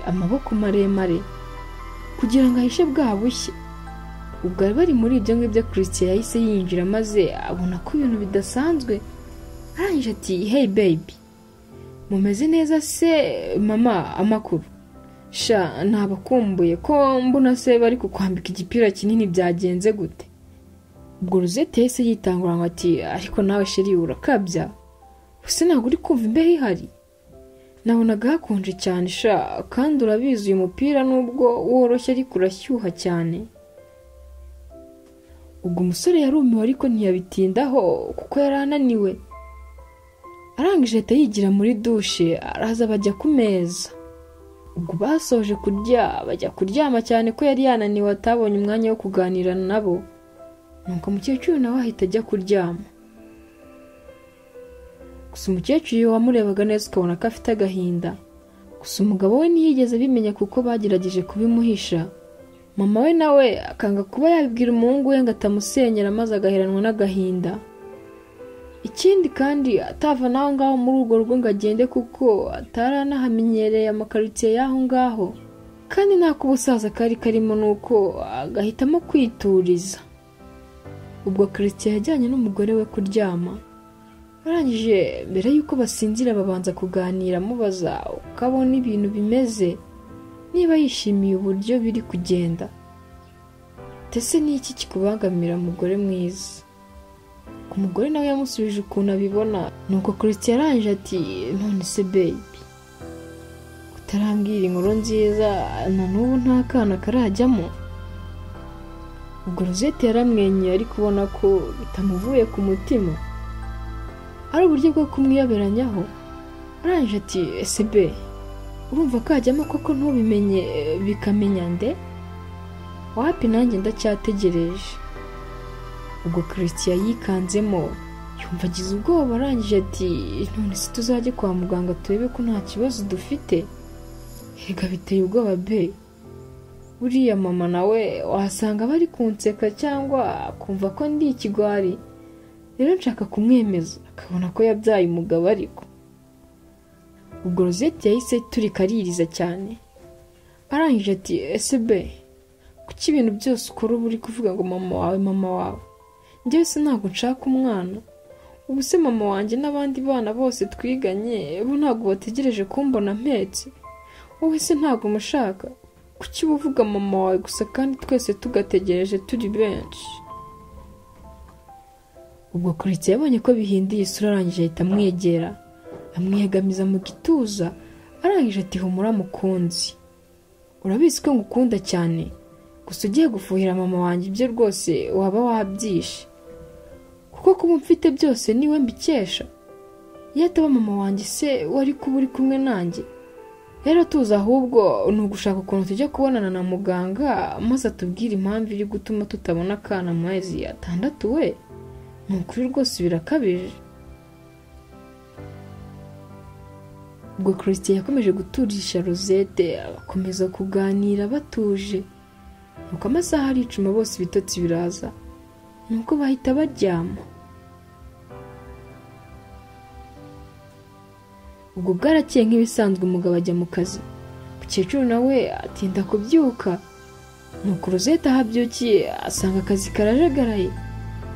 amaboko maremare kugira ngo ahishe bwa bushye. Ubwo bari muri ibyo ngibyo Christian yahise yinjira maze abona ko ibintu bidasanzwe. Arangije ati hey baby, mumeze neza se mama? Amakuru sha nabakumbuye ko mbona se bari kukwambika igipira kinini, byagenze gute? Ubwo Rosette yahise yitangura ngo ati ariko nawe sheri urakabya, use ntabwo uri kumva imbeho ihari? Nabonaga hakonje cyane sha, kandi urabizi uyu mupira nubwo woroshye ariko urashyuha cyane. Ubwo umusore yarumiwe ariko ntiyabitindaho kuko yari ananiwe. Arangije ahita yigira muri dushe araza bajya ku meza. Ubwo basoje kurya bajya kuryama cyane ko yari yananiwe atabonye umwanya wo kuganira nabo. Nuko umukecuru nawe ahita ajya kuryama. Gusa umukecuru wamurebaga neza ukabona ko afite agahinda. Gusa umugabo we ntiyigeze abimenya kuko bagerageje kubimuhisha. Mama we nawe akanga kuba yabibwira umuhungu we ngo atamusenyera maze agaheranwa n'agahinda. Ikindi kandi atava naho ngaho muri urwo rugo ngo agende kuko ataranahamenyereye amakaritsiye y'aho ngaho, kandi nta kubusaza kari karimo nuko agahitamo kwituriza. Ubwo Christian yajyanye n'umugore we kuryama. Arangije mbere yuko basinzira babanza kuganira amubaza uko abona ibintu bimeze, niba yishimiye uburyo biri kugenda. Tese ni iki kikubangamira mugore mwiza? Umugore nawe yamusubije ukuntu abibona. Nuko Christian arangije ati none se baby, utarambwira inkuru nziza na n'ubu nta kana karajyamo? Ubwo Rosette yaramwenyuye ari kubona ko bitamuvuye ku mutima, ari uburyo bwo kumwiyoberanyaho. Arangije ati ese be, urumva kajyamo koko ntubimenye bikamenya nde? Wapi nanjye ndacyategereje. Ubwo Christian yikanzemo yumva agize ubwoba. Arangije ati none se tuzajye kwa muganga turebe ko nta kibazo dufite? Ega biteye ubwoba be, buriya mama nawe wasanga bari kunseka cyangwa kumva ko ndi ikigwari. Rero nshaka kumwemeza akabona ko yabyaye umugabo ariko. Ubwo Rosette yahise turika aririza cyane. Arangije ati ese be, kuki ibintu byose ukora uba uri kuvuga ngo mama wawe mama wawe? Njyewe se ntabwo nshaka umwana. Ubu se mama wanjye n'abandi bana bose twiganye bo ntabwo bategereje kumbona mpetse? Wowe se ntabwo mushaka? Kuki uvuga mama wawe gusa kandi twese tugategereje turi benshi? Ubwo Christian yabonye ko bihinduye isura. Arangije ahita amwegera amwegamiza mu gituza. Arangije ati humura mukunzi, urabizi ko ngukunda cyane, gusa ugiye gufuhira mama wanjye ibyo rwose waba wabyishe, kuko kuba mfite byose niwe mbikesha. Iyo ataba mama wanjye se wari kuba uri kumwe nanjye? Rero tuza ahubwo ni ugushaka ukuntu tujya kubonana na muganga maze atubwire impamvu iri gutuma tutabona akana mu mezi 6 we. Ni ukuri rwose birakabije. Ubwo Christian yakomeje guturisha Rosette bakomeza kuganira batuje. Nuko amasaha aricuma bose ibitotsi biraza, nuko bahita baryama. Ubwo bwarakeye nk'ibisanzwe umugabo ajya mu kazi. Mukecuru nawe atinda kubyuka. Nuko Rosette ahabyukiye asanga akazi karajagaraye.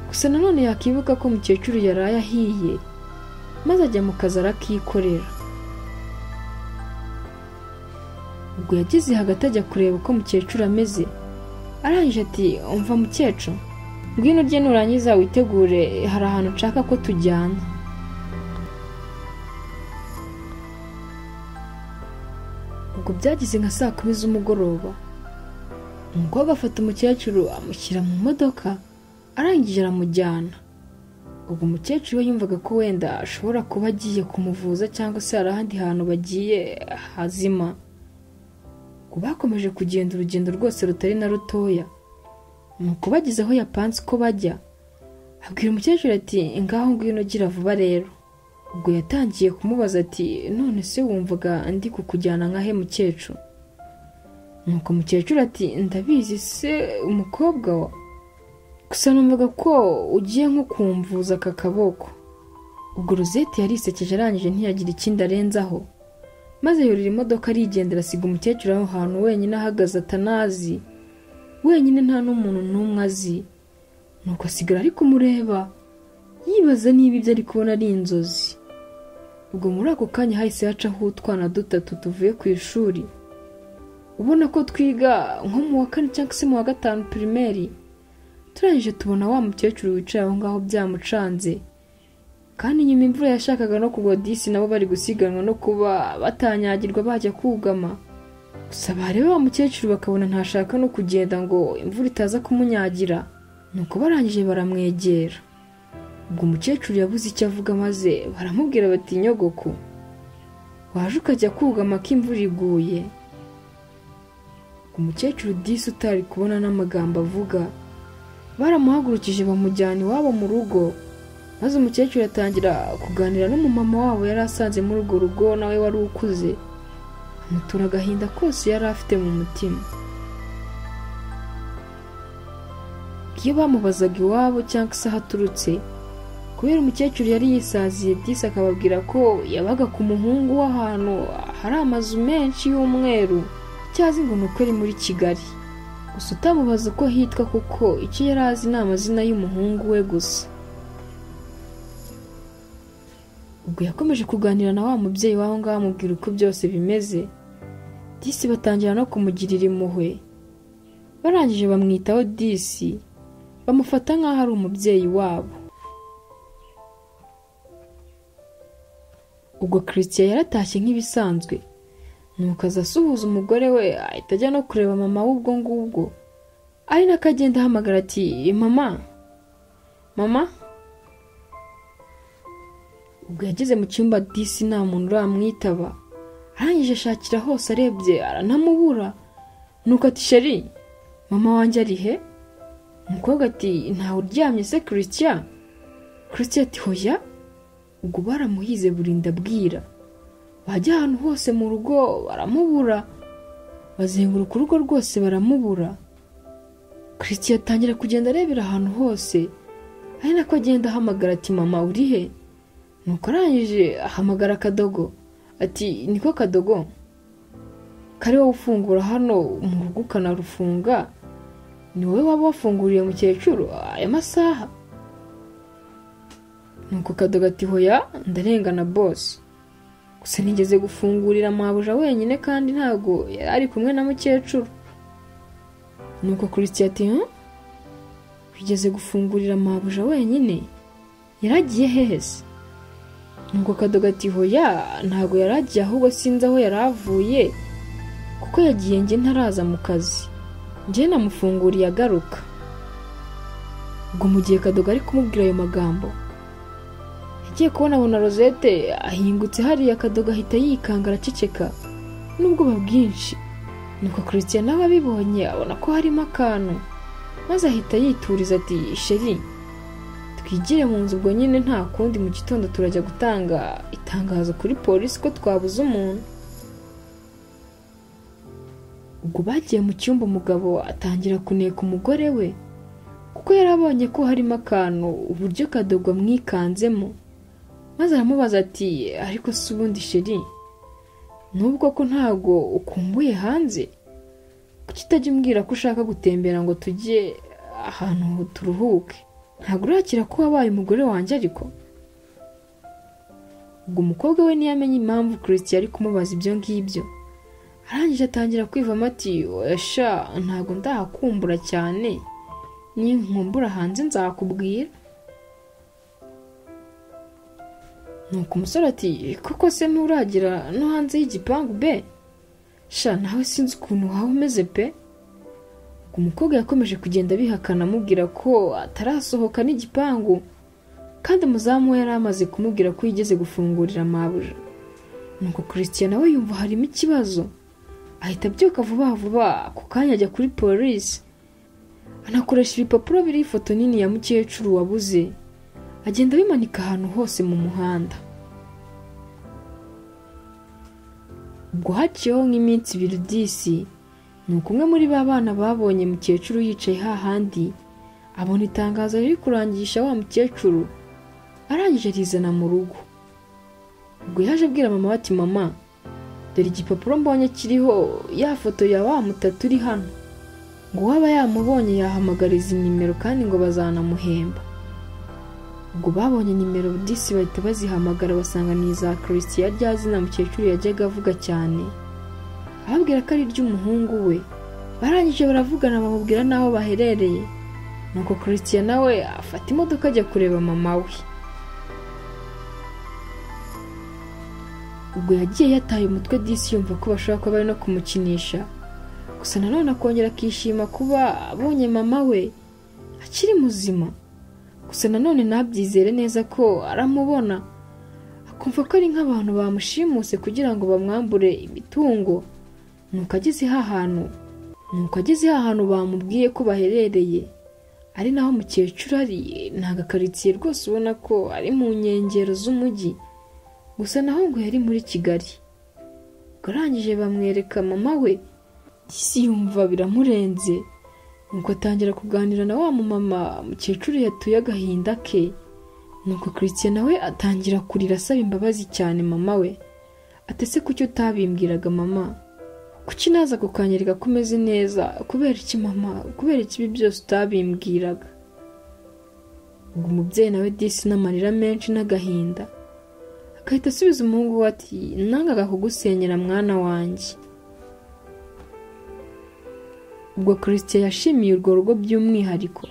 Gusa nanone yakibuka ko mukecuru yaraye ahiye maze ajya mu kazi arakikorera. Ubwo yageze hagati ajya kureba uko mukecuru ameze. Arangije ati umva mukecuru, ngwino urye nurangiza witegure, hari ahantu nshaka ko tujyana. Ubwo byagize nka 10 z'umugoroba. Umukobwa afata umukecuru amushyira mu modoka. Arangije aramujyana. Ubwo umukecuru we yumvaga ko wenda ashobora kuba agiye kumuvuza cyangwa se hari ahandi hantu bagiye hazima. Bakomeje kugenda urugendo rwose rutari na rutoya. Nuko bageze aho yapanze ko bajya, abwira umukecuru ati ngaho ngwino gira vuba rero. Ubwo yatangiye kumubaza ati none se wumvaga ndi kukujyana nkahe mukecuru? nuko umukecuru ati ndabizi se umukobwa wa, gusa numvaga ko ugiye nko kumvuza aka kaboko. Ubwo Rosette yarisekeje arangije ntiyagira ikindi arenzaho, maze yurira imodoka arigendera asiga umukecuru aho hantu wenyine ahagaze atanazi, wenyine nta n'umuntu n'umwe azi. Nuko asigara ari kumureba yibaza niba ibyo ari kubona ari inzozi. Ubwo muri ako kanya hahise hacaho utwana dutatu tuvuye ku ishuri, ubona ko twiga nko mu wa 4 cyangwa se mu wa 5 primaire. Turangije tubona wa mukecuru wicaye aho ngaho byamucanze, kandi nyuma imvura yashakaga no kugwa disi nabo bari gusiganwa no kuba batanyagirwa bajya kugama. Gusa bareba wa mukecuru bakabona ntashaka no kugenda ngo imvura itaza kumunyagira, nuko barangije baramwegera. Ubwo umukecuru yabuze icyo avuga maze baramubwira bati nyogoko, waje ukajya kugama ko imvura iguye. Umukecuru disi utari kubona n'amagambo avuga baramuhagurukije bamujyana iwabo mu rugo, maze umukecuru atangira kuganira n'umumama wabo yari asanze muri urwo rugo nawe wari ukuze, amutura agahinda kose yari afite mu mutima. Iyo bamubazaga iwabo cyangwa se ahaturutse, kubera umukecuru yari yisaziye disi akababwira ko yabaga ku muhungu w'ahantu hari amazu menshi y'umweru cyazi ngo nuko ari muri Kigali. Gusa utamubaza uko hitwa kuko icyo yari azi ni amazina y'umuhungu we gusa. Ubwo yakomeje kuganira na wa mubyeyi waho ngaho amubwira uko byose bimeze, disi batangira no kumugirira impuhwe. Barangije bamwitaho disi, bamufata nk'aho ari umubyeyi wabo. Ubwo Christian yaratashye nk'ibisanzwe, nuko azasuhuza umugore we ahita ajya no kureba mama w'ubwo ngubwo, ari nakagenda ahamagara ati mama mama. Ubwo yageze mu cyumba disi nta muntu uramwitaba, arangije ashakira hose arebye aranamubura. Nuko ati sheri mama wanjye ari he? Umukobwa ati ntawe uryamye se Christian? Christian ati hoya. Ubwo baramuhize burinda bwira, bajya ahantu hose mu rugo baramubura, bazenguruka urugo rwose baramubura. Christian atangira kugenda arebera ahantu hose, ari nako agenda ahamagara ati mama uri he? Nuko arangije ahamagara Kadogo ati niko Kadogo, kari wowe ufungura hano mu rugo ukanarufunga? Ni wowe waba wafunguriye mukecuru aya masaha? Nuko Kadogo ati hoya ndarengana boss, gusa nigeze gufungurira mabuja wenyine kandi ntago yari kumwe na mukecuru. Nuko Christian ati wigeze gufungurira mabuja wenyine? Yaragiye hehe se? Nuko Kadogo ati hoya ntago yaragiye, ahubwo sinzi aho yaravuye kuko yagiye nge ntaraza mu kazi, nge namufunguriye agaruka. Ubwo mu gihe Kadogo ari kumubwira ayo magambo, yagiye kubona abona Rosette ahingutse hariya. Kadogo ahita yikanga araceceka n'ubwoba bwinshi. Nuko Christian nawe abibonye abona ko harimo akantu, maze ahita yituriza ati sheri twigire mu nzu. Ubwo nyine nta kundi mu gitondo turajya gutanga itangazo kuri polisi ko twabuze umuntu. Ubwo bagiye mu cyumba umugabo atangira kuneka umugore we kuko yarabonye ko harimo akantu uburyo Kadogo amwikanzemo, maze aramubaza ati ariko se ubundi sheri nubwo ko ntago ukumbuye hanze, kuki utajya umbwira ko ushaka gutembera ngo tujye ahantu turuhuke? Ntago urakira ko wabaye umugore wanjye ariko? Ubwo umukobwa we ntiyamenye impamvu Christian ari kumubaza ibyo ngibyo, arangije atangira kwivamo ati esha ntago ndahakumbura cyane, ninkumbura hanze nzakubwira. Nuko umusore ati koko se nturagira no hanze y'igipangu be? Sha nawe sinzi ukuntu wawe umeze pe. Ubwo umukobwa yakomeje kugenda bihakana amubwira ko atarasohoka n'igipangu, kandi umuzamu we yari amaze kumubwira ko yigeze gufungurira mabuja. Nuko Christian nawe yumva harimo ikibazo, ahita abyuka vuba vuba ku kanya ajya kuri polisi, anakoresha ibipapuro biriho ifoto nini ya mukecuru wabuze, agenda bimanika ahantu hose mu muhanda. Ubwo haciyeho nk'iminsi 2 disi nuko umwe muri ba bana babonye mukecuru yicaye hahandi abona itangazo riri kurangisha wa mukecuru, arangije arizana mu rugo. Ubwo yaje abwira mama ati mama, dore igipapuro mbonye kiriho ya foto ya wa mutatu uri hano, ngo waba yamubonye yahamagara izi nimero kandi ngo bazanamuhemba. Ubwo babonye nimero disi bahita bazihamagara basanga ni iza Christian rya zina mukecuru yajyaga avuga cyane, ababwira ko ari ry'umuhungu we. Barangije baravugana bamubwira n'aho baherereye, nuko Christian nawe afata imodoka ajya kureba mama we. Ubwo yagiye yataye umutwe disi yumva ko bashobora kuba bari no kumukinisha, gusa nanone akongera akishima kuba abonye mama we akiri muzima. Gusa nanone nabyizere neza ko aramubona, akumva ko ari nk'abantu bamushimuse kugira ngo bamwambure imitungo. Nuko ageze ahantu bamubwiye ko baherereye ari naho mukecuru ari, nta gakaritsiye rwose ubona ko ari mu nkengero z'umujyi, gusa naho ngo yari muri Kigali. Garangije bamwereka mama we, disi yumva biramurenze, nuko atangira kuganira na wa mama mukecuru yatuye agahinda ke. Nuko Christian nawe atangira kurira asaba imbabazi cyane mama we, atese kuki utabimbwiraga mama, kuki naza kukanyereka ko umeze neza, kubera iki mama, kubera iki byose utabimbwiraga. Ubwo umubyeyi nawe disi n'amarira menshi n'agahinda akahita asubiza umuhungu we ati nangaga kugusenyera mwana wanjye. Ubwo Christian yashimiye urwo rugo by'umwihariko,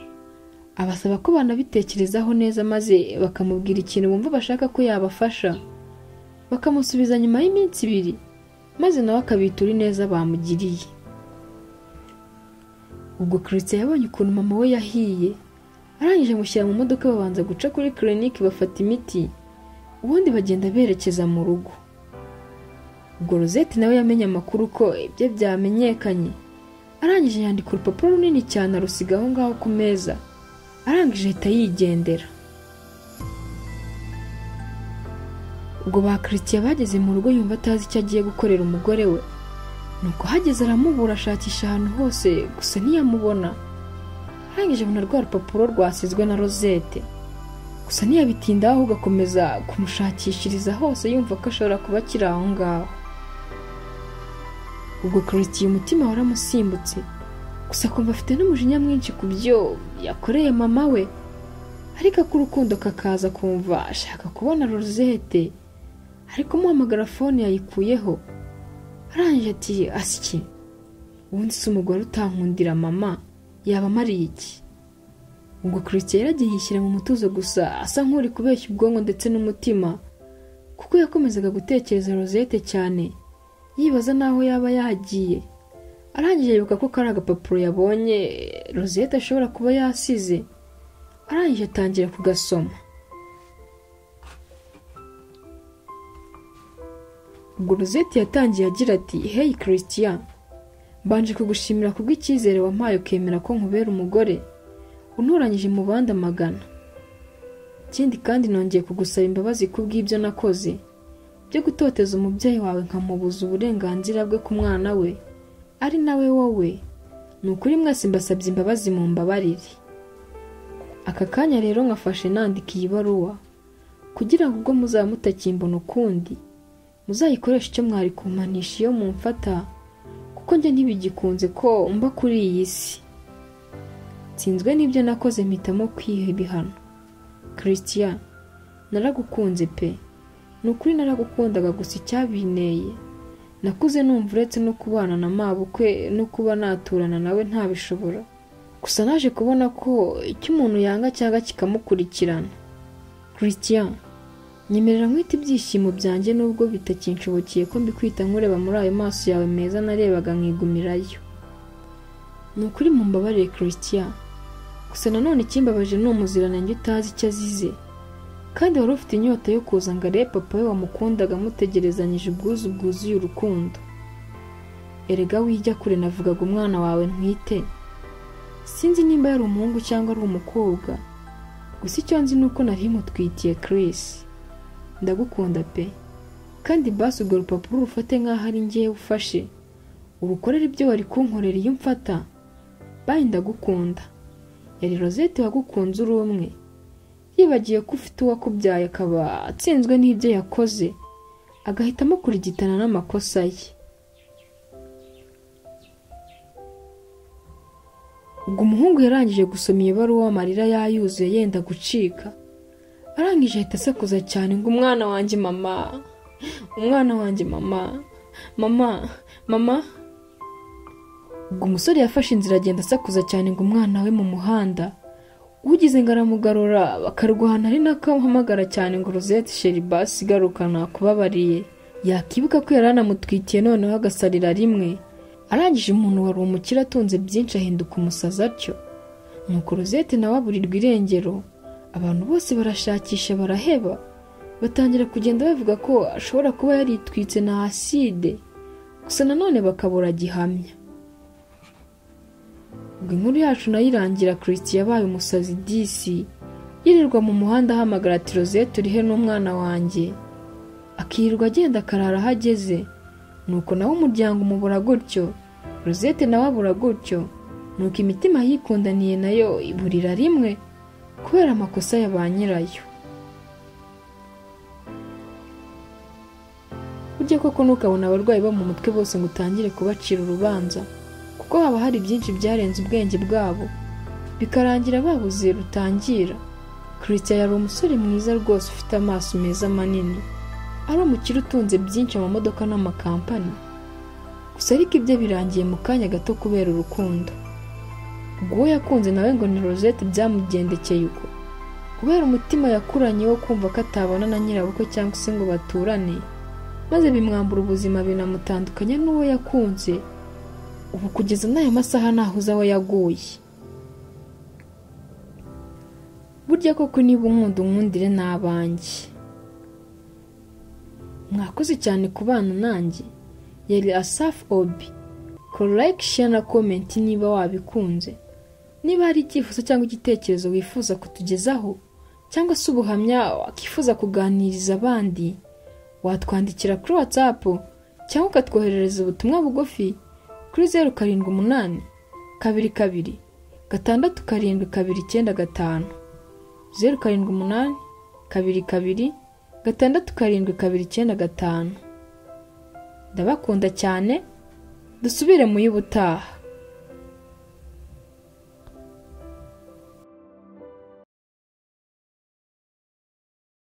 abasaba ko banabitekerezaho neza maze bakamubwira ikintu bumva bashaka ko yabafasha, bakamusubiza nyuma y'iminsi 2, maze nawe akabitura ineza bamugiriye. Ubwo Christian yabonye ukuntu mama we yahiye, arangije amushyira mu modoka babanza guca kuri clinic bafata imiti, ubundi bagenda berekeza mu rugo. Ubwo Rosette nawe yamenye amakuru ko ibyo byamenyekanye, arangije yandika urupapuro runini cyane arusiga aho ngaho ku meza, arangije ahita yigendera. Ubwo ba Christian bageze mu rugo yumva atazi icyo agiye gukorera umugore we, nuko hageze aramubura ashakisha ahantu hose gusa ntiyamubona. Arangije abona rwa rupapuro rwasizwe na Rosette, gusa ntiyabitindaho ahubwo akomeza kumushakishiriza hose yumva ko ashobora kuba akiri aho ngaho. Ubwo Christian umutima waramusimbutse, gusa akumva afite n'umujinya mwinshi ku byo yakoreye mama we, ariko ko urukundo kakaza kumva ashaka kubona Rosette, ariko muhamagara phone yayikuyeho. Arangije ati asiki, ubundi si umugore utankundira mama yaba amariye iki? Ubwo Christian yaragiye yishyira mu mutuzo gusa asa nk'uri kubeshya ubwonko ndetse n'umutima, kuko yakomezaga gutekereza Rosette cyane, yibaza naho yaba yagiye. Arangije yibuka ko kari agapapuro yabonye Rosette ashobora kuba yasize, arangije atangira kugasoma. Ubwo Rosette yatangiye agira ati hey Christian, mbanje kugushimira kubw'icyizere wampaye ukemera ko nkubera umugore, unturanyije mu bandi amagana. Ikindi kandi nongeye kugusaba imbabazi kubw'ibyo nakoze byo gutoteza umubyeyi wawe nkamubuza uburenganzira bwe ku mwana we, ari nawe wowe. Nukuri mwese mbasabye imbabazi mu mbabarire. Aka kanya rero nkafashe nandika iyi baruwa kugira ngo ubwo muzaba mutakimbona ukundi muzayikoresha icyo mwari kumanisha iyo mumfata, kuko njye ntibigikunze ko mba kuri iyi si. Nsinzwe n'ibyo nakoze mpitamo kwiha ibihano. Christian, naragukunze pe, nukuri naragukundaga, gusa icyabinteye nakuze numva uretse no kubana na mabukwe no kuba naturana nawe ntabishobora. Gusa naje kubona ko icyo umuntu yanga cyangwa kikamukurikirana. Christian, nyemerera nkwita ibyishimo byanjye nubwo bitakinshobokeye ko mbikwita nkureba muri ayo maso yawe meza narebaga nkigumirayo. Nukuri mumbabarire Christian, gusa nanone ikimbabaje ni umuziranenge utazi icyo azize, kandi wari ufite inyota yo kuza ngo arebe papa we wamukundaga mutegerezanyije ubwuzu bwuzuye urukundo. Erega wijya kure navugaga umwana wawe ntwite, sinzi nimba yari umuhungu cyangwa ari umukobwa, gusa icyo nzi nuko nari mutwitiye Chris. Ndagukunda pe, kandi basi urwo rupapuro rufate nk'aho ari njye ufashe, urukorera ibyo wari kunkorera iyo mfata bayi ndagukunda. Yari Rosette wagukunze uri umwe, yibagiye ko ufite uwakubyaye akaba atsinzwe n'ibyo yakoze agahitamo kurigitana n'amakosa ye. Ubwo umuhungu yarangije gusoma iyo baruwa amarira yayuzuye yenda gucika, arangije ahita asakuza cyane ngo umwana wanjye mama, umwana wanjye mama, mama, mama. Ubwo umusore yafashe inzira agenda asakuza cyane ngo umwana we mu muhanda, ugize ngo aramugarura bakarwana, ari nako amuhamagara cyane ngo Rosette sheri basi garuka nakubabariye. Yakibuka ko yari anamutwitiye noneho agasarira rimwe. Arangije umuntu wari umukire atunze byinshi ahinduka umusazi atyo. Nuko Rosette nawe aburirwa irengero, abantu bose barashakisha baraheba, batangira kugenda bavuga ko ashobora kuba yaritwitse na acide, gusa nanone bakabura gihamya. Ubwo inkuru yacu nayo irangira Christy yabaye umusazi disi, yirirwa mu muhanda ahamagara ati Rosette urihe n'umwana wanjye, akirirwa agenda akarara ahageze. Nuko nawe umuryango umubura gutyo, Rosette nawe abura gutyo. Nuko imitima yikundaniye nayo iburira rimwe kubera amakosa ya ba nyirayo. Burya koko ntukabona abarwayi bo mu mutwe bose ngo utangire kubacira urubanza, kuko haba hari byinshi byarenze ubwenge bwabo bikarangira babuze rutangira. Christian yari umusore mwiza rwose ufite amaso meza manini, ari umukire utunze byinshi mu modoka n'amakampani, gusa ariko ibyo birangiye mu kanya gato kubera urukundo. Ubwo yakunze nawe ngo ni Rosette byamugendekeye uko, kubera umutima yakuranye wo kumva ko atabona na nyirabukwe cyangwa se ngo baturane, maze bimwambura ubuzima binamutandukanya n'uwo yakunze. Ubu kugeza n'aya masaha ntahuze aho yaguye. Burya koko niba unkunda unkundire n'abanjye. Mwakoze cyane kubana nanjye. Yari Asaf Obi. Like, share na comment niba wabikunze. Niba hari icyifuzo cyangwa igitekerezo wifuza kutugezaho, cyangwa se ubuhamya wakifuza kuganiriza abandi, watwandikira kuri WhatsApp cyangwa ukatwoherereza ubutumwa bugufi kuri 078 22 6 7 078 22 6 7 Ndabakunda cyane, dusubire mu y'ubutaha.